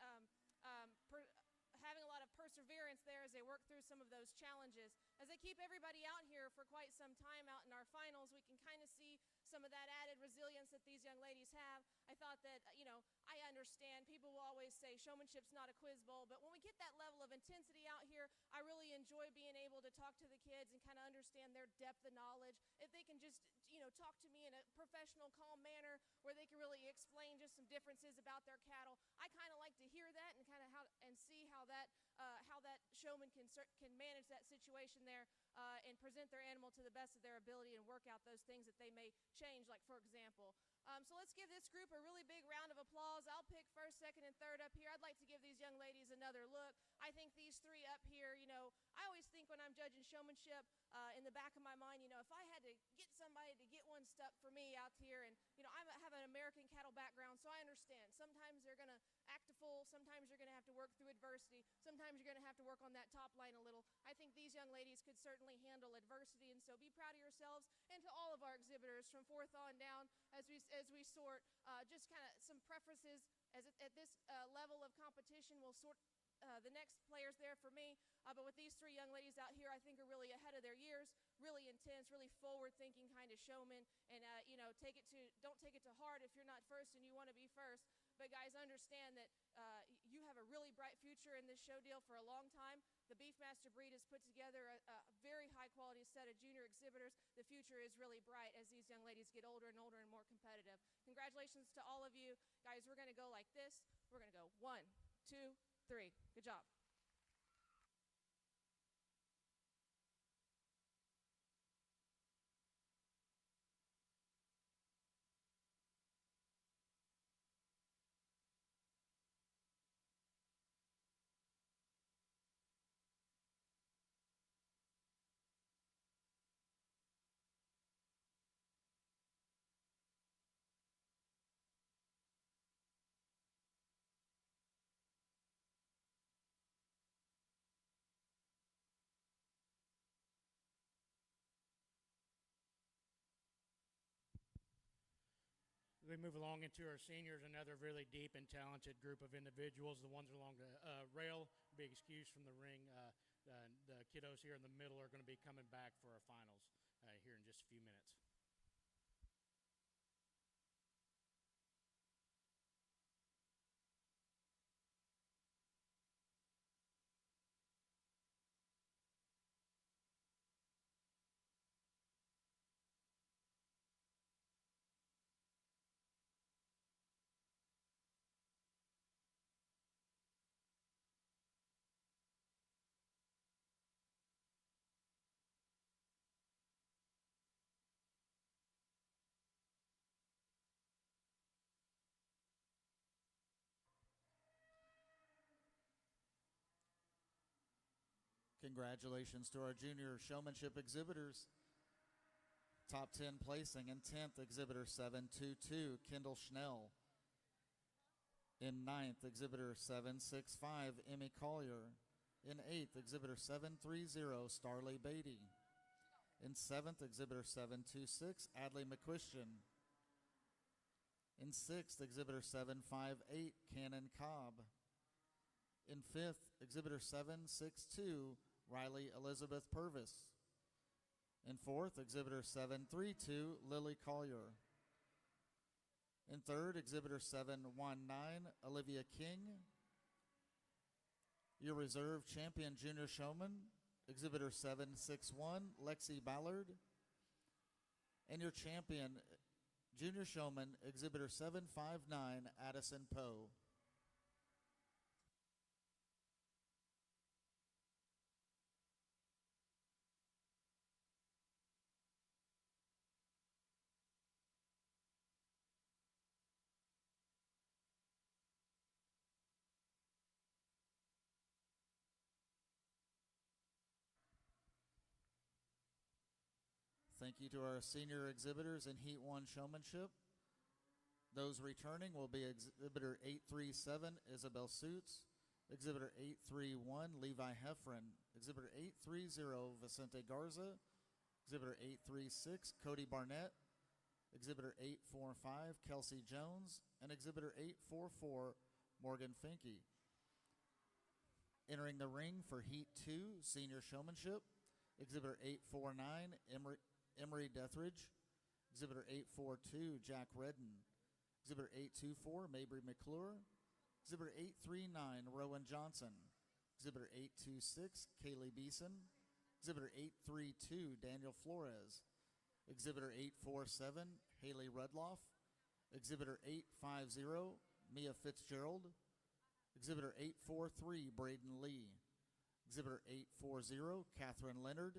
having a lot of perseverance there as they work through some of those challenges. As they keep everybody out here for quite some time out in our finals, we can kind of see some of that added resilience that these young ladies have. I thought that, I understand people will always say showmanship's not a quiz bowl, but when we get that level of intensity out here, I really enjoy being able to talk to the kids and kind of understand their depth of knowledge. If they can just, talk to me in a professional, calm manner where they can really explain just some differences about their cattle, I kind of like to hear that and kind of see how that showman can manage that situation there and present their animal to the best of their ability and work out those things that they may change, like for example. So let's give this group a really big round of applause. I'll pick first, second, and third up here. I'd like to give these young ladies another look. I think these three up here, I always think when I'm judging showmanship, in the back of my mind, if I had to get somebody to get one stuck for me out here, and, I have an American cattle background, so I understand. Sometimes they're going to act a fool. Sometimes you're going to have to work through adversity. Sometimes you're going to have to work on that top line a little. I think these young ladies could certainly handle adversity, and so be proud of yourselves. And to all of our exhibitors from fourth on down, as we sort, just kind of some preferences at this level of competition. We'll sort the next players there for me. But with these three young ladies out here, I think are really ahead of their years, really intense, really forward-thinking kind of showmen. And, don't take it to heart if you're not first and you want to be first. But guys, understand that you have a really bright future in this show deal for a long time. The Beefmaster breed has put together a very high-quality set of junior exhibitors. The future is really bright as these young ladies get older and older and more competitive. Congratulations to all of you. Guys, we're going to go like this. We're going to go 1, 2, 3. Good job. We move along into our seniors, another really deep and talented group of individuals. The ones along the rail, be excused from the ring. The kiddos here in the middle are going to be coming back for our finals here in just a few minutes. Congratulations to our junior showmanship exhibitors. Top 10 placing in 10th, exhibitor 722, Kendall Schnell. In 9th, exhibitor 765, Emmy Collier. In 8th, exhibitor 730, Starley Beatty. In 7th, exhibitor 726, Adley McQuistion. In 6th, exhibitor 758, Cannon Cobb. In 5th, exhibitor 762, Riley Elizabeth Purvis. In 4th, exhibitor 732, Lily Collier. In 3rd, exhibitor 719, Olivia King. Your reserve champion junior showman, exhibitor 761, Lexi Ballard. And your champion junior showman, exhibitor 759, Addison Poe. Thank you to our senior exhibitors in Heat 1 Showmanship. Those returning will be Exhibitor 837, Isabel Suits, Exhibitor 831, Levi Heffron, Exhibitor 830, Vicente Garza, Exhibitor 836, Cody Barnett, Exhibitor 845, Kelsey Jones, and Exhibitor 844, Morgan Finke. Entering the ring for Heat 2, Senior Showmanship, Exhibitor 849, Emery Deathridge, Exhibitor 842, Jack Redden, Exhibitor 824, Mabry McClure, Exhibitor 839, Rowan Johnson, Exhibitor 826, Kaylee Beeson, Exhibitor 832, Daniel Flores, Exhibitor 847, Haley Rudloff, Exhibitor 850, Mia Fitzgerald, Exhibitor 843, Braden Lee, Exhibitor 840, Catherine Leonard,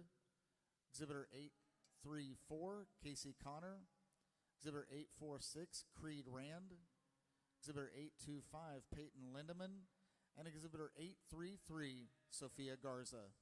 Exhibitor 834, Casey Connor, Exhibitor 846, Creed Rand, Exhibitor 825, Peyton Lindeman, and Exhibitor 833, Sophia Garza.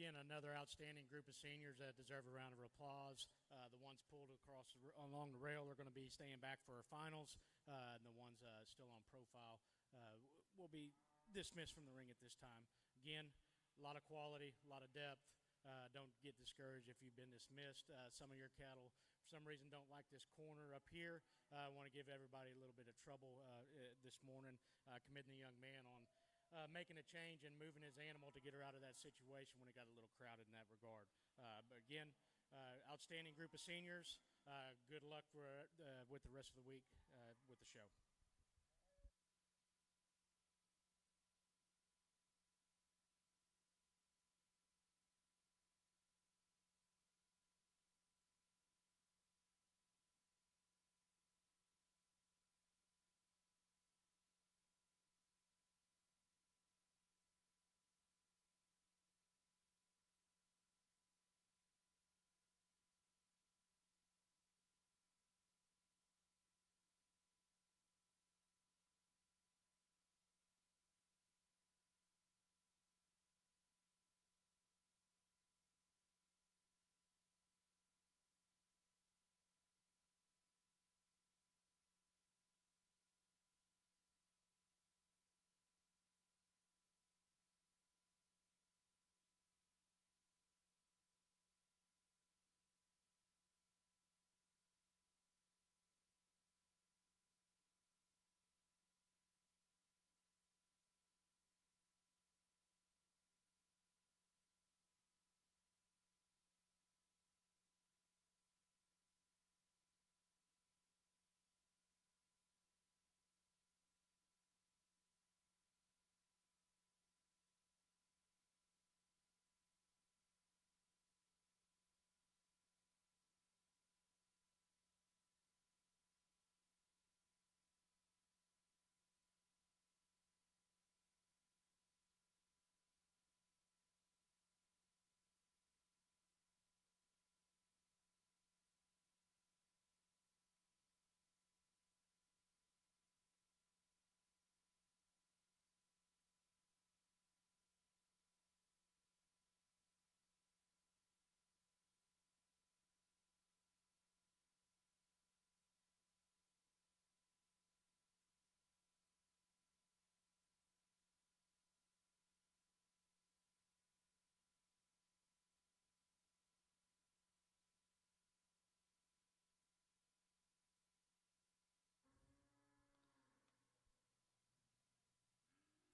again, another outstanding group of seniors that deserve a round of applause. The ones pulled along the rail are going to be staying back for our finals, and the ones still on profile will be dismissed from the ring at this time. Again, a lot of quality, a lot of depth. Don't get discouraged if you've been dismissed. Some of your cattle, for some reason, don't like this corner up here. I want to give everybody a little bit of trouble this morning, commending the young man on making a change and moving his animal to get her out of that situation when it got a little crowded in that regard. But again, outstanding group of seniors. Good luck with the rest of the week with the show.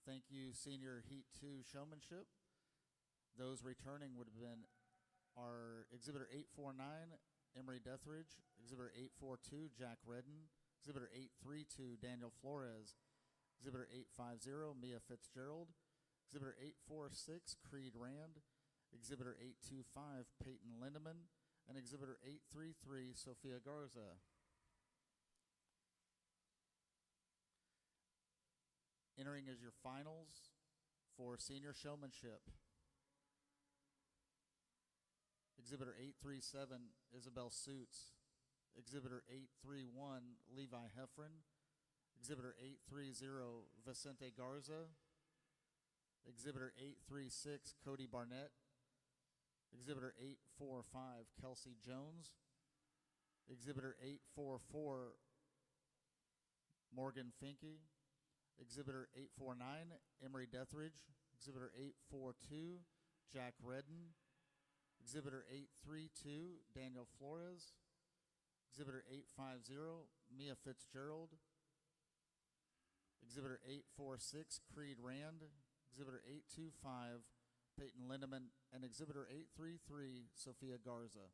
Thank you, Senior Heat 2 Showmanship. Those returning would have been our Exhibitor 849, Emery Deathridge, Exhibitor 842, Jack Redden, Exhibitor 832, Daniel Flores, Exhibitor 850, Mia Fitzgerald, Exhibitor 846, Creed Rand, Exhibitor 825, Peyton Lindeman, and Exhibitor 833, Sofia Garza. Entering as your finals for Senior Showmanship, Exhibitor 837, Isabel Suits, Exhibitor 831, Levi Heffron, Exhibitor 830, Vicente Garza, Exhibitor 836, Cody Barnett, Exhibitor 845, Kelsey Jones, Exhibitor 844, Morgan Finke, Exhibitor 849, Emery Deathridge, Exhibitor 842, Jack Redden, Exhibitor 832, Daniel Flores, Exhibitor 850, Mia Fitzgerald, Exhibitor 846, Creed Rand, Exhibitor 825, Peyton Lindeman, and Exhibitor 833, Sofia Garza.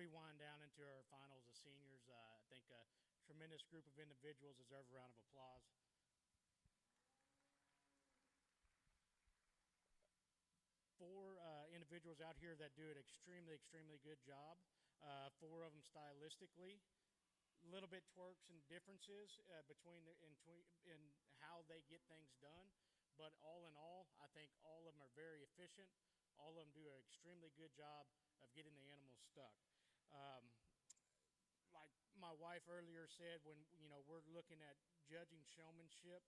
we wind down into our finals of seniors, I think a tremendous group of individuals deserve a round of applause. Four individuals out here that do an extremely good job. Four of them stylistically. A little bit twerks and differences in how they get things done. But all in all, I think all of them are very efficient. All of them do an extremely good job of getting the animals stuck. Like my wife earlier said, when we're looking at judging showmanship,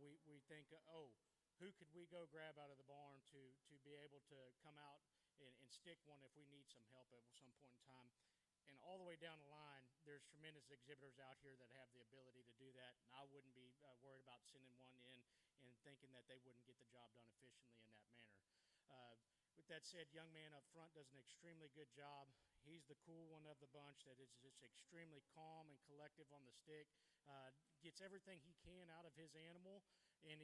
we think, who could we go grab out of the barn to be able to come out and stick one if we need some help at some point in time. And all the way down the line, there's tremendous exhibitors out here that have the ability to do that. And I wouldn't be worried about sending one in and thinking that they wouldn't get the job done efficiently in that manner. With that said, young man up front does an extremely good job. He's the cool one of the bunch that is just extremely calm and collective on the stick, gets everything he can out of his animal, and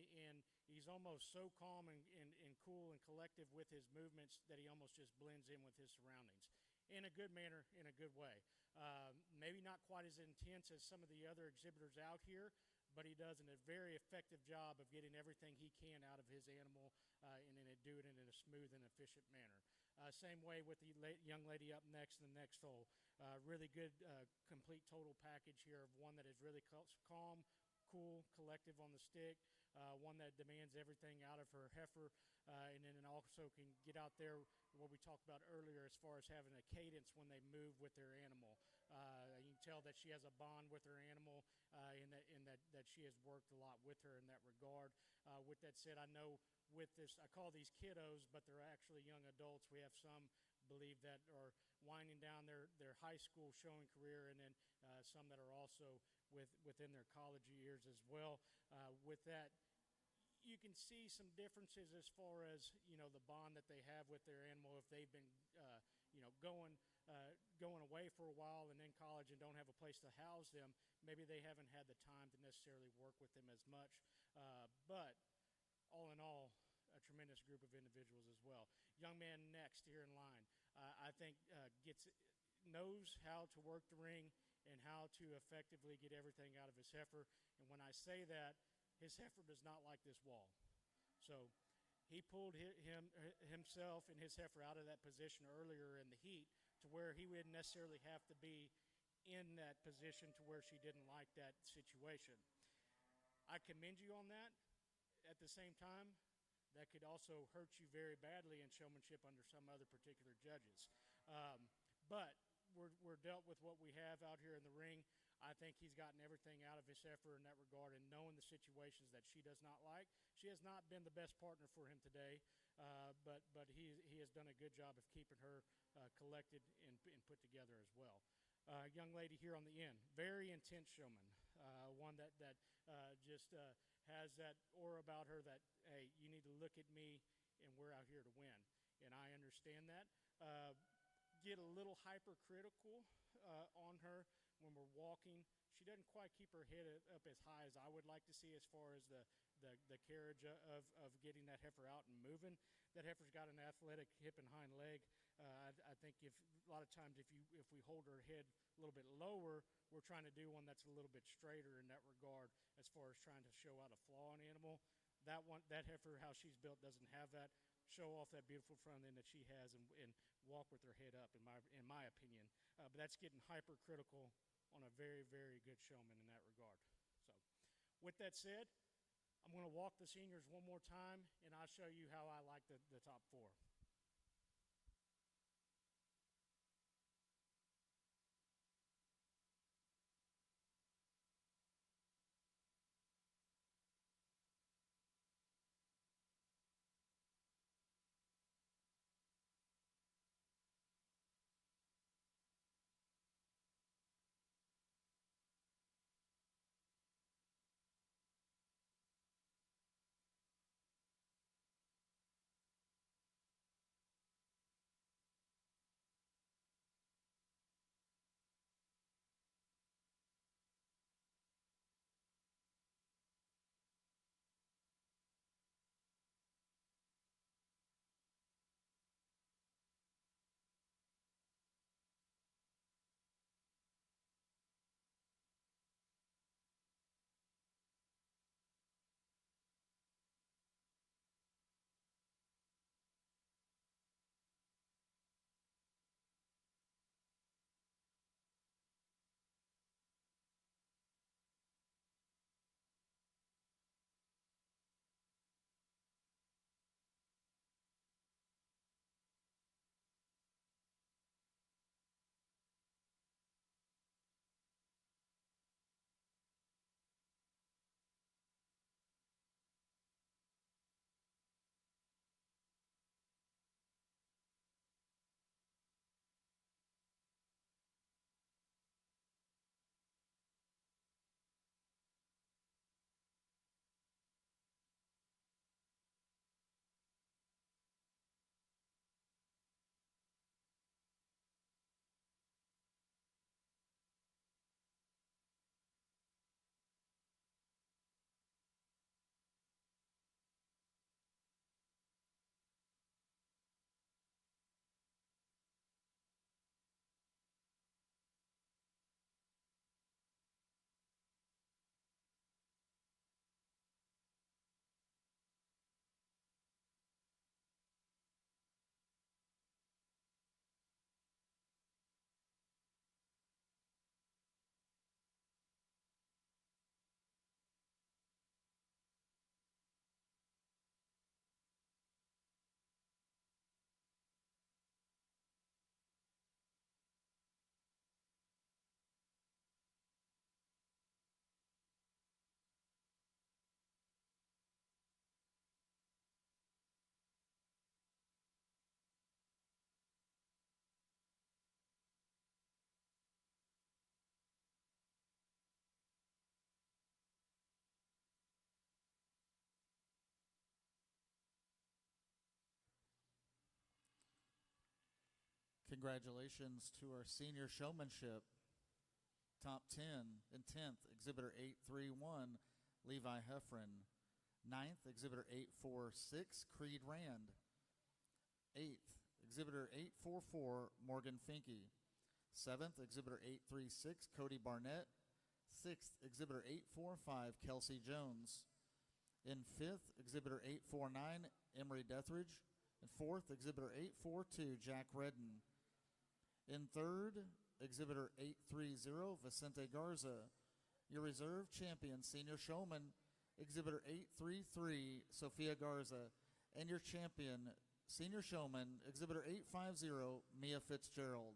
he's almost so calm and cool and collective with his movements that he almost just blends in with his surroundings in a good manner, in a good way. Maybe not quite as intense as some of the other exhibitors out here, but he does a very effective job of getting everything he can out of his animal and then do it in a smooth and efficient manner. Same way with the young lady up next in the next hole. Really good, complete total package here of one that is really calm, cool, collective on the stick, one that demands everything out of her heifer, and then also can get out there, what we talked about earlier as far as having a cadence when they move with their animal. You can tell that she has a bond with her animal, and that she has worked a lot with her in that regard. With that said, I know with this, I call these kiddos, but they're actually young adults. We have some believe that are winding down their high school showing career, and then some that are also within their college years as well. With that, you can see some differences as far as the bond that they have with their animal. If they've been going away for a while and in college and don't have a place to house them, maybe they haven't had the time to necessarily work with them as much. But all in all, a tremendous group of individuals as well. Young man next here in line, I think knows how to work the ring and how to effectively get everything out of his heifer. And when I say that, his heifer does not like this wall. So he pulled himself and his heifer out of that position earlier in the heat to where he wouldn't necessarily have to be in that position to where she didn't like that situation. I commend you on that. At the same time, that could also hurt you very badly in showmanship under some other particular judges. But we're dealt with what we have out here in the ring. I think he's gotten everything out of his heifer in that regard, and knowing the situations that she does not like. She has not been the best partner for him today, but he has done a good job of keeping her collected and put together as well. Young lady here on the end, very intense showman, one that just has that aura about her that, hey, you need to look at me, and we're out here to win. And I understand that. Get a little hypercritical on her when we're walking. She doesn't quite keep her head up as high as I would like to see as far as the carriage of getting that heifer out and moving. That heifer's got an athletic hip and hind leg. I think a lot of times if we hold her head a little bit lower, we're trying to do one that's a little bit straighter in that regard as far as trying to show out a flaw in animal. That heifer, how she's built, doesn't have that. Show off that beautiful front end that she has and walk with her head up, in my opinion. But that's getting hypercritical on a very, very good showman in that regard. So with that said, I'm going to walk the seniors one more time, and I'll show you how I like the top four. Congratulations to our senior showmanship. Top 10 in 10th, Exhibitor 831, Levi Heffron. 9th, Exhibitor 846, Creed Rand. 8th, Exhibitor 844, Morgan Finke. 7th, Exhibitor 836, Cody Barnett. 6th, Exhibitor 845, Kelsey Jones. In 5th, Exhibitor 849, Emery Deathridge. In 4th, Exhibitor 842, Jack Redden. In 3rd, Exhibitor 830, Vicente Garza. Your reserve champion, senior showman, Exhibitor 833, Sofia Garza. And your champion, senior showman, Exhibitor 850, Mia Fitzgerald.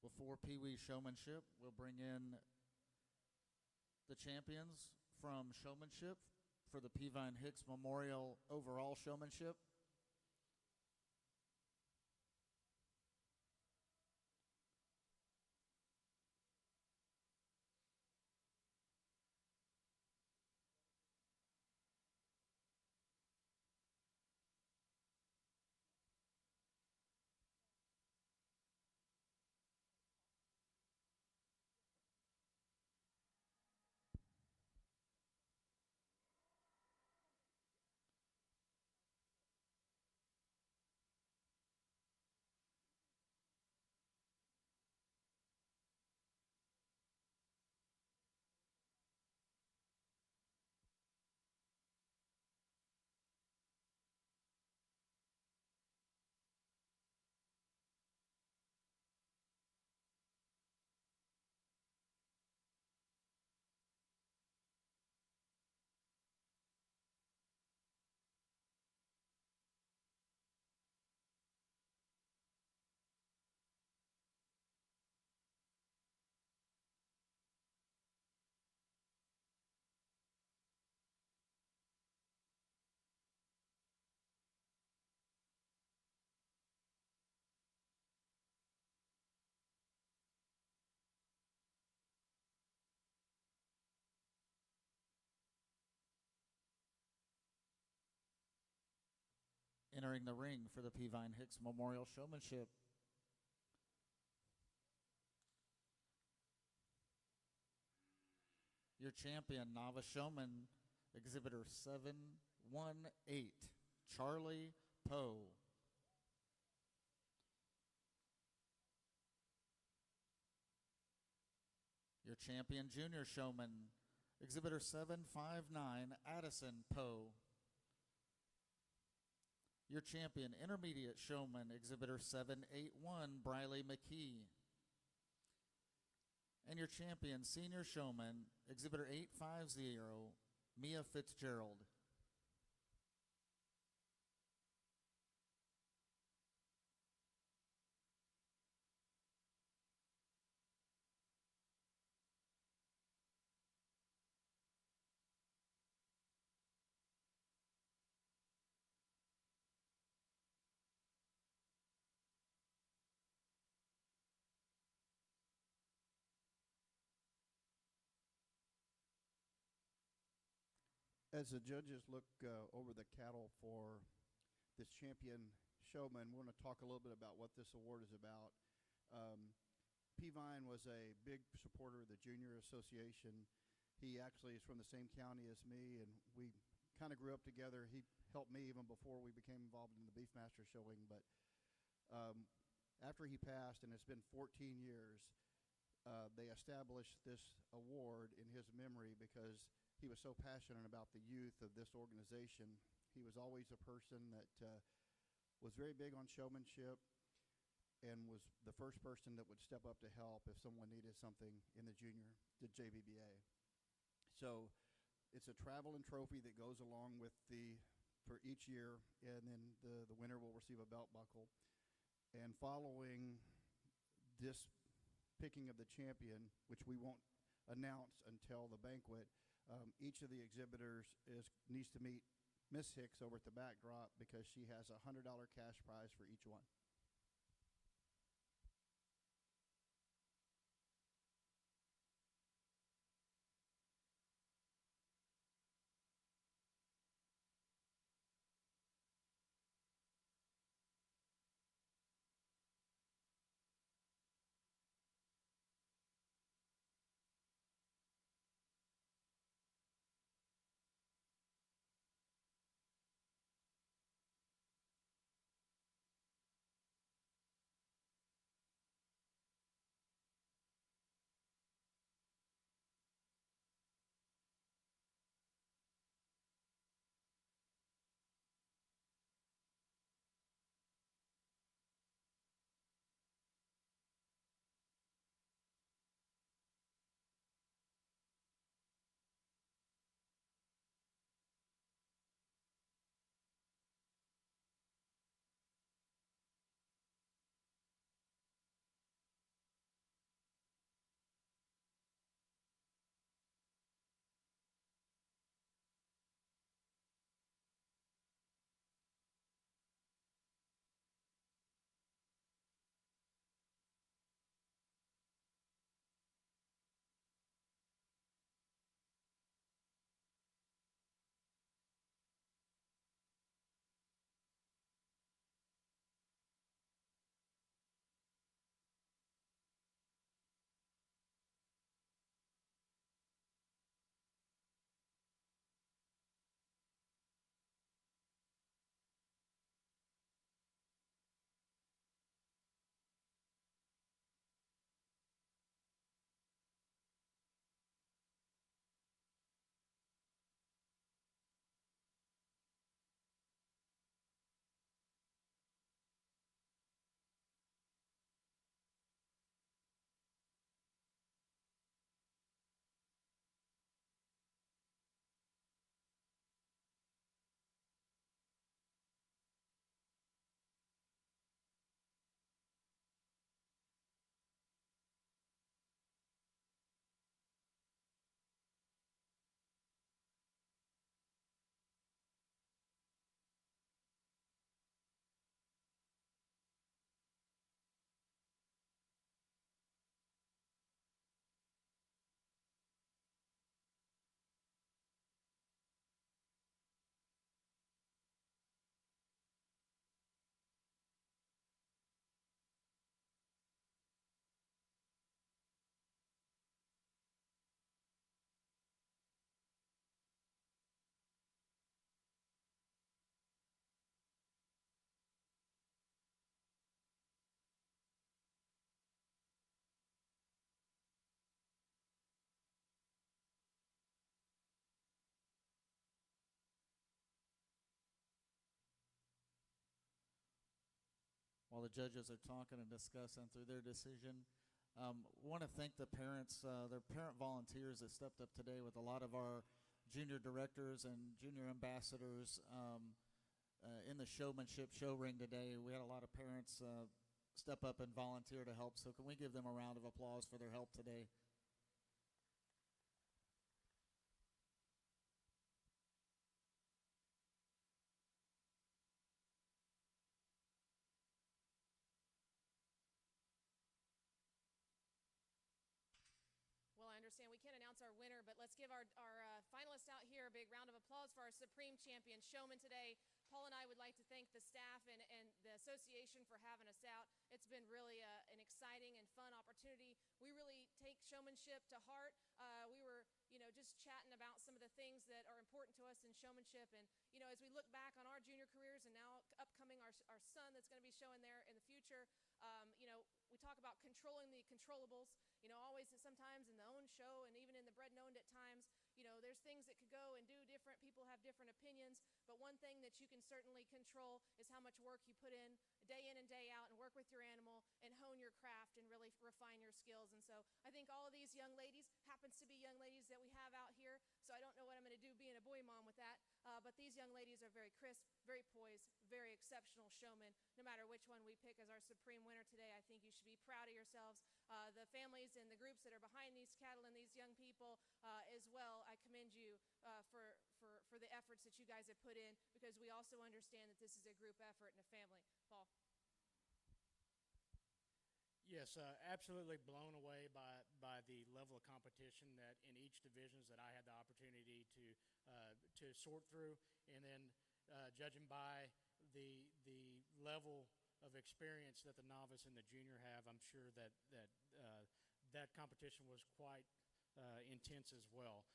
Before Pee Wee Showmanship, we'll bring in the champions from Showmanship for the Peavine Hicks Memorial Overall Showmanship. Entering the ring for the Peavine Hicks Memorial Showmanship, your champion, novice showman, exhibitor 718, Charlie Poe. Your champion, junior showman, exhibitor 759, Addison Poe. Your champion, intermediate showman, exhibitor 781, Briley McKee. And your champion, senior showman, exhibitor 850, Mia Fitzgerald. As the judges look over the cattle for this champion showman, we want to talk a little bit about what this award is about. Peavine was a big supporter of the Junior Association. He actually is from the same county as me, and we kind of grew up together. He helped me even before we became involved in the Beefmaster showing. But after he passed, and it's been 14 years, they established this award in his memory because he was so passionate about the youth of this organization. He was always a person that was very big on showmanship and was the first person that would step up to help if someone needed something in the JBBA. So it's a travel and trophy that goes along with for each year, and then the winner will receive a belt buckle. And following this picking of the champion, which we won't announce until the banquet, each of the exhibitors needs to meet Miss Hicks over at the backdrop because she has a $100 cash prize for each one. while the judges are talking and discussing through their decision. Want to thank the parents, their parent volunteers that stepped up today with a lot of our junior directors and junior ambassadors in the Showmanship show ring today. We had a lot of parents step up and volunteer to help, so can we give them a round of applause for their help today? Well, I understand we can't announce our winner, but let's give our finalists out here a big round of applause for our Supreme Champion Showman today. Paul and I would like to thank the staff and the association for having us out. It's been really an exciting and fun opportunity. We really take showmanship to heart. We were, just chatting about some of the things that are important to us in showmanship. And, as we look back on our junior careers and now upcoming our son that's going to be showing there in the future, we talk about controlling the controllables. Always sometimes in the own show and even in the bred and owned at times, there's things that could go and do different. People have different opinions. But one thing that you can certainly control is how much work you put in and day out and work with your animal and hone your craft and really refine your skills. And so I think all of these young ladies, happens to be young ladies that we have out here, so I don't know what I'm going to do being a boy mom with that, but these young ladies are very crisp, very poised, very exceptional showmen. No matter which one we pick as our supreme winner today, I think you should be proud of yourselves. The families and the groups that are behind these cattle and these young people as well, I commend you for the efforts that you guys have put in, because we also understand that this is a group effort and a family. Paul? Yes, absolutely blown away by the level of competition that in each divisions that I had the opportunity to sort through, and then judging by the level of experience that the novice and the junior have, I'm sure that competition was quite intense as well.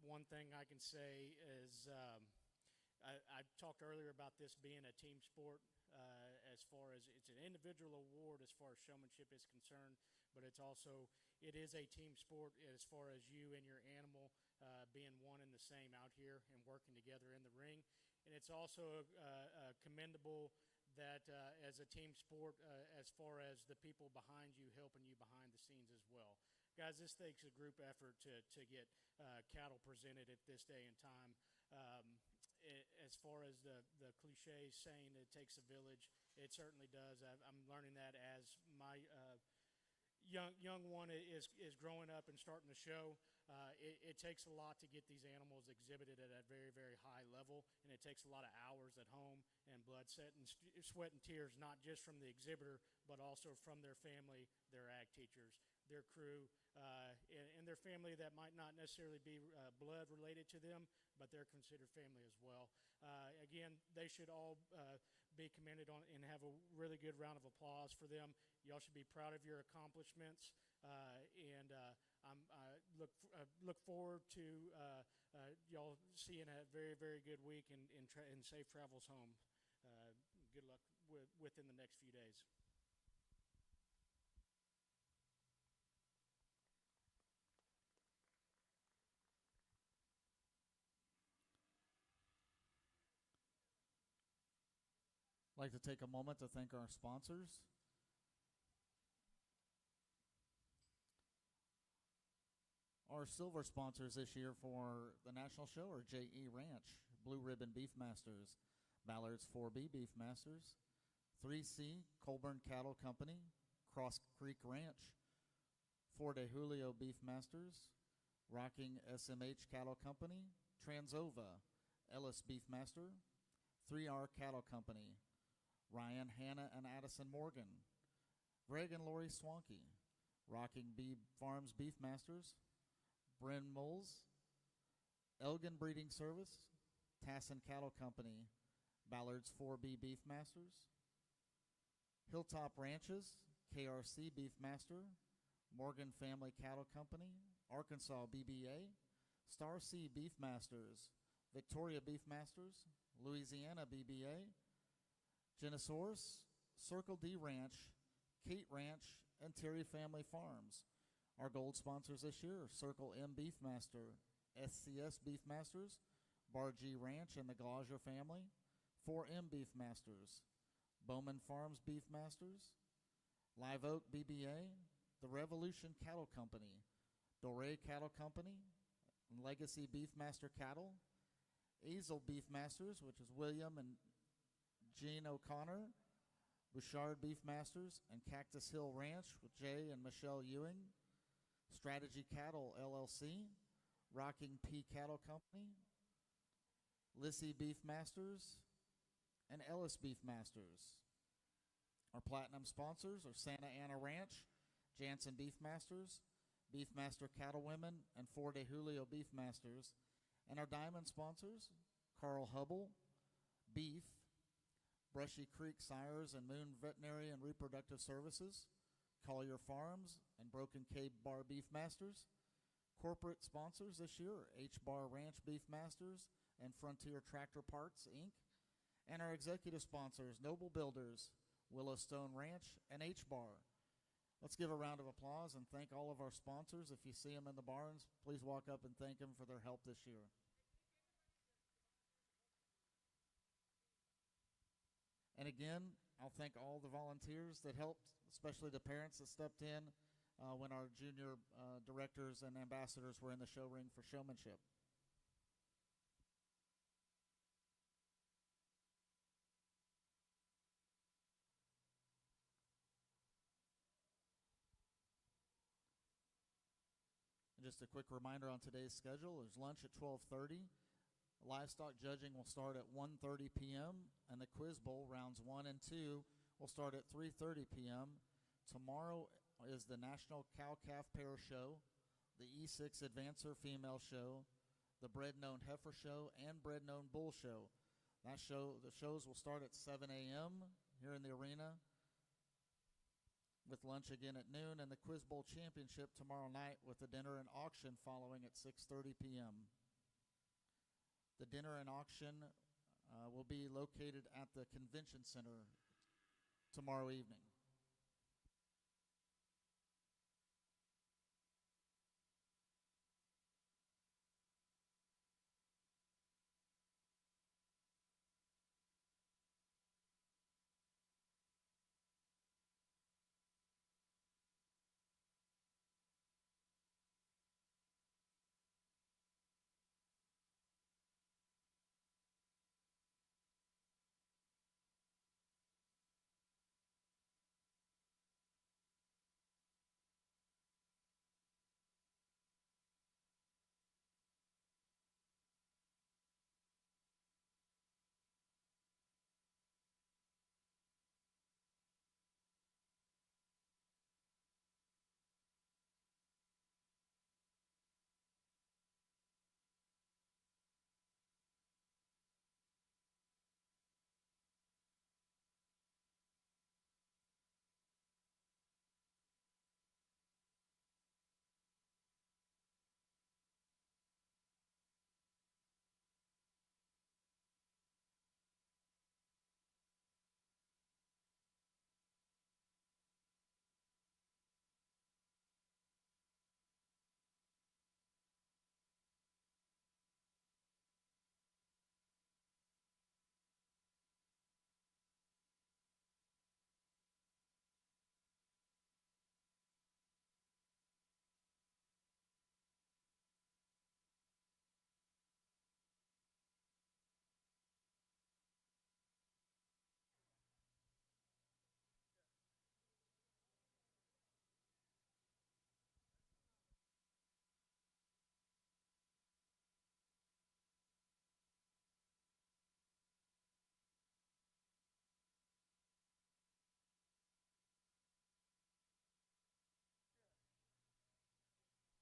One thing I can say is I talked earlier about this being a team sport. As far as it's an individual award as far as showmanship is concerned, but it is a team sport as far as you and your animal being one and the same out here and working together in the ring. And it's also commendable that as a team sport, as far as the people behind you helping you behind the scenes as well. Guys, this takes a group effort to get cattle presented at this day and time. As far as the cliche saying it takes a village, it certainly does. I'm learning that as my young one is growing up and starting to show. It takes a lot to get these animals exhibited at a very, very high level, and it takes a lot of hours at home and blood, sweat, and tears, not just from the exhibitor, but also from their family, their ag teachers, their crew, and their family that might not necessarily be blood related to them, but they're considered family as well. Again, they should all be commended on and have a really good round of applause for them. Y'all should be proud of your accomplishments, and I look forward to y'all seeing a very, very good week and safe travels home. Good luck within the next few days. I'd like to take a moment to thank our sponsors. Our silver sponsors this year for the national show are J.E. Ranch, Blue Ribbon Beef Masters, Ballard's 4B Beef Masters, 3C Colburn Cattle Company, Cross Creek Ranch, 4 de Julio Beef Masters, Rocking SMH Cattle Company, Transova, Ellis Beef Master, 3R Cattle Company, Ryan, Hannah, and Addison Morgan, Greg and Lori Swanky, Rocking Bee Farms Beef Masters, Bryn Moles, Elgin Breeding Service, Tassin Cattle Company, Ballard's 4B Beef Masters, Hilltop Ranches, KRC Beef Master, Morgan Family Cattle Company, Arkansas BBA, Star C Beef Masters, Victoria Beef Masters, Louisiana BBA, Genosaurus, Circle D Ranch, Kate Ranch, and Terry Family Farms. Our gold sponsors this year are Circle M Beef Master, SCS Beef Masters, Bar G Ranch and the Galagio family, 4M Beef Masters, Bowman Farms Beefmasters, Live Oak BBA, the Revolution Cattle Company, Doré Cattle Company, Legacy Beefmaster Cattle, Azel Beefmasters, which is William and Gene O'Connor, Bouchard Beefmasters, and Cactus Hill Ranch with Jay and Michelle Ewing, Strategy Cattle LLC, Rocking P Cattle Company, Lissy Beefmasters, and Ellis Beefmasters. Our platinum sponsors are Santa Ana Ranch, Jansen Beefmasters, Beefmaster Cattlewomen, and Four de Julio Beefmasters. And our diamond sponsors, Carl Hubble, Beef, Brushy Creek Sires and Moon Veterinary and Reproductive Services, Collier Farms, and Broken Cave Bar Beefmasters. Corporate sponsors this year are H-Bar Ranch Beefmasters and Frontier Tractor Parts, Inc. And our executive sponsors, Noble Builders, Willowstone Ranch, and H-Bar. Let's give a round of applause and thank all of our sponsors. If you see them in the barns, please walk up and thank them for their help this year. And again, I'll thank all the volunteers that helped, especially the parents that stepped in when our junior directors and ambassadors were in the show ring for Showmanship. And just a quick reminder on today's schedule, there's lunch at 12:30. Livestock judging will start at 1:30 p.m. and the quiz bowl rounds 1 and 2 will start at 3:30 p.m. Tomorrow is the National Cow Calf Pair Show, the E6 Advancer Female Show, the Bred Known Heifer Show, and Bred Known Bull Show. The shows will start at 7 a.m. here in the arena, with lunch again at noon, and the Quiz Bowl Championship tomorrow night with the dinner and auction following at 6:30 p.m. The dinner and auction will be located at the Convention Center tomorrow evening.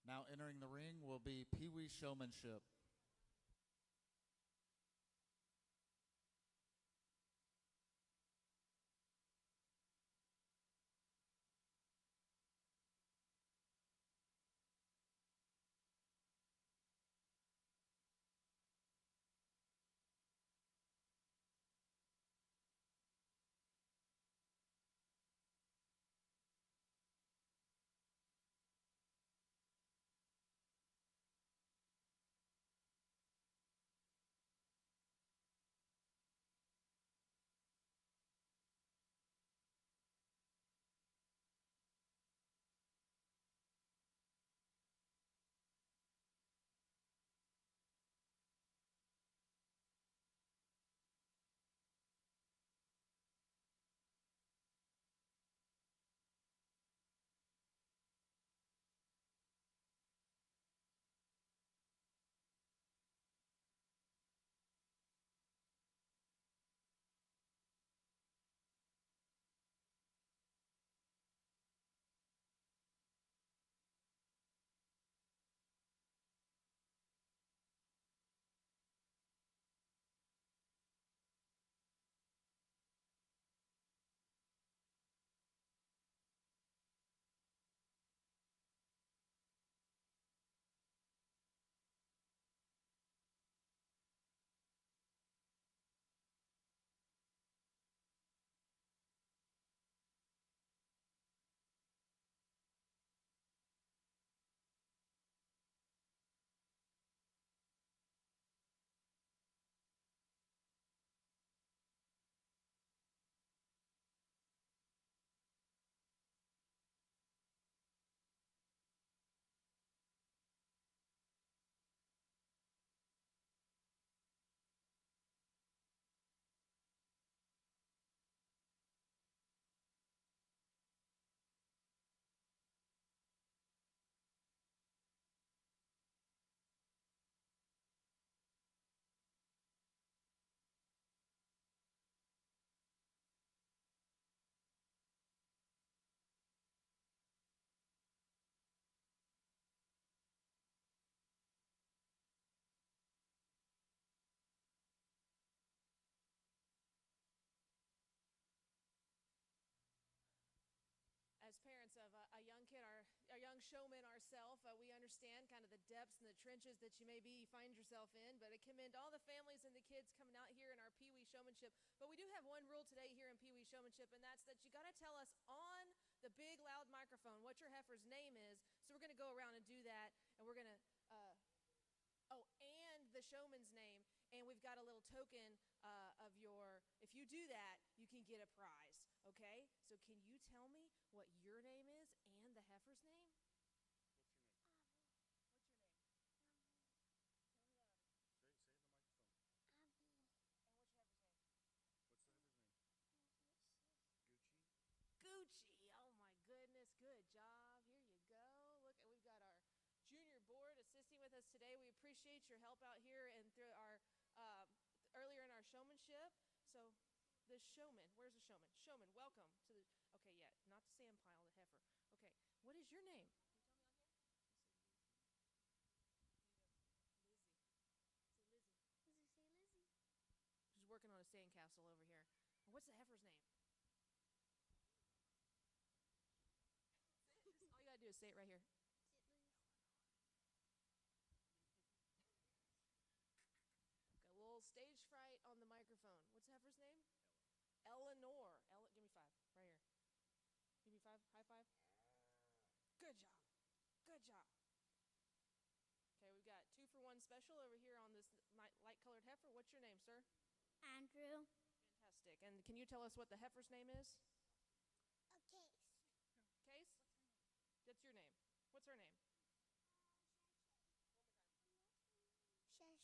Now entering the ring will be Pee Wee Showmanship. young kid, our young showman ourselves. We understand kind of the depths and the trenches that you maybe find yourself in, but I commend all the families and the kids coming out here in our Pee Wee Showmanship. But we do have one rule today here in Pee Wee Showmanship, and that's that you got to tell us on the big loud microphone what your heifer's name is. So we're going to go around and do that, and we're going to and the showman's name, and we've got a little token of your, if you do that, you can get a prize, okay? So can you tell me what your name is and the heifer's name? What's your name? Tell me louder. Say it in the microphone. And what's your heifer's name? What's the heifer's name? Gucci. Gucci. Oh my goodness, good job. Here you go. Look, we've got our junior board assisting with us today. We appreciate your help out here and through our earlier in our showmanship. So the showman, where's the showman? Showman, welcome to the, okay, yeah, not the sand pile, the heifer. Okay, what is your name? Can you tell me on here? Lizzie. Say Lizzie. Lizzie, say Lizzie. She's working on a sandcastle over here. And what's the heifer's name? All you gotta do is say it right here. Got a little stage fright on the microphone. What's the heifer's name? Eleanor. Give me 5. Right here. Give me 5. High five. Good job. Good job. Okay, we've got 2 for 1 special over here on this light-colored heifer. What's your name, sir? Andrew. Fantastic. And can you tell us what the heifer's name is? A case. Case? That's your name. What's her name? Sachet. Fantastic. Can you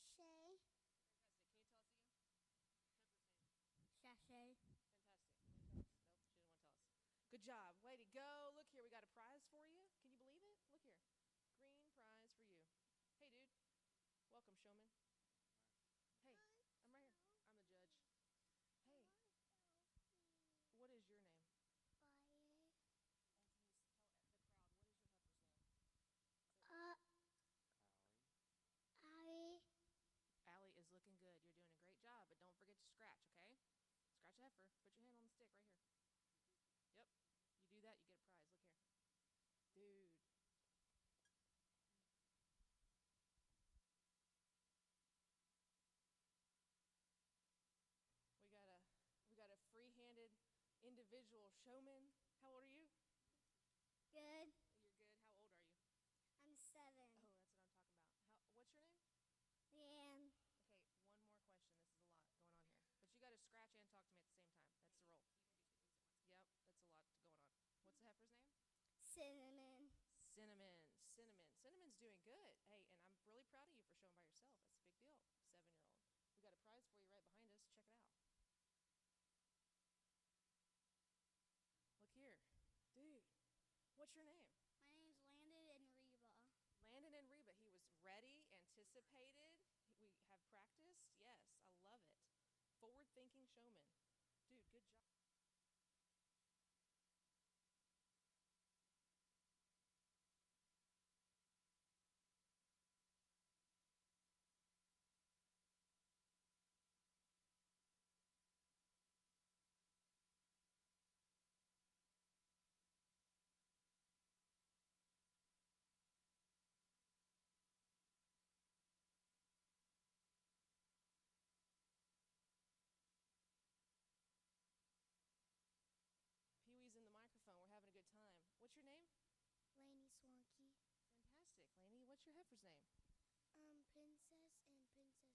tell us again? Heifer's name. Sachet. Fantastic. Nope, she didn't want to tell us. Good job. Way to go. Look here, we got a prize for you. Can you believe it? Look here. Green prize for you. Hey, dude. Welcome, showman. Hey, I'm right here. I'm the judge. Hey, what is your name? Fire. And can you tell the crowd, what is your heifer's name? Allie. Allie is looking good. You're doing a great job, but don't forget to scratch, okay? Scratch a heifer. Put your hand on the stick right here. Yep. You do that, you get a prize. Look here. Dude. We got a free-handed individual showman. How old are you? Good. You're good. How old are you? I'm 7. Oh, that's what I'm talking about. What's your name? Leanne. Okay, one more question. This is a lot going on here. But you got to scratch and talk to me at the same time. That's the role. Yep, that's a lot going on. What's the heifer's name? Cinnamon. Cinnamon's doing good. Hey, and I'm really proud of you for showing by yourself. That's a big deal, 7-year-old. We got a prize for you right behind us. Check it out. Look here. Dude, what's your name? My name's Landon and Reba. Landon and Reba. He was ready, anticipated. We have practiced. Yes, I love it. Forward-thinking showman. Dude, good job. Pee-wee's in the microphone. We're having a good time. What's your name? Lainey Swanky. Fantastic. Lainey, what's your heifer's name? Princess and Princess Alea.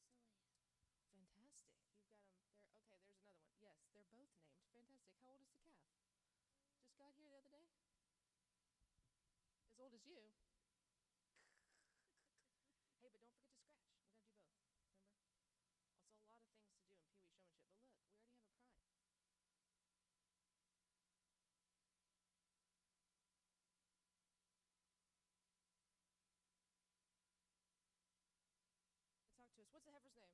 Fantastic. You've got them there. Okay, there's another one. Yes, they're both named. Fantastic. How old is the calf? Just got here the other day? As old as you? Hey, but don't forget to scratch. We got to do both. Remember? Also, a lot of things to do in Pee Wee Showmanship. But look, we already have a prize. Talk to us. What's the heifer's name?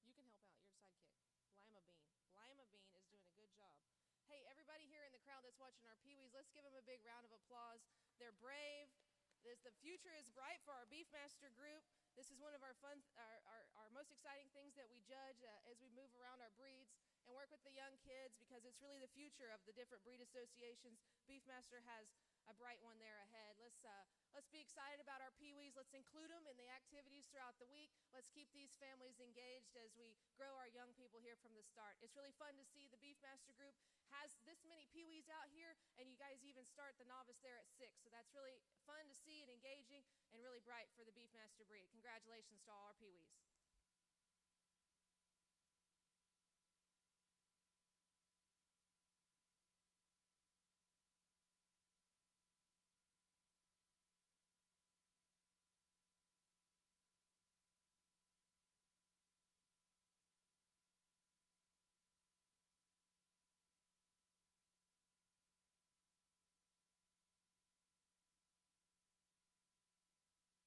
You can help out. You're the sidekick. Lima Bean. Lima Bean is doing a good job. Hey, everybody here in the crowd that's watching our Pee-wees, let's give them a big round of applause. They're brave. The future is bright for our Beefmaster group. This is one of our most exciting things that we judge as we move around our breeds and work with the young kids, because it's really the future of the different breed associations. Beefmaster has a bright one there ahead. Let's be excited about our Pee-wees. Let's include them in the activities throughout the week. Let's keep these families engaged as we grow our young people here from the start. It's really fun to see the Beefmaster group has this many Pee-wees out here, and you guys even start the novice there at 6. So that's really fun to see and engaging and really bright for the Beefmaster breed. Congratulations to all our Pee-wees.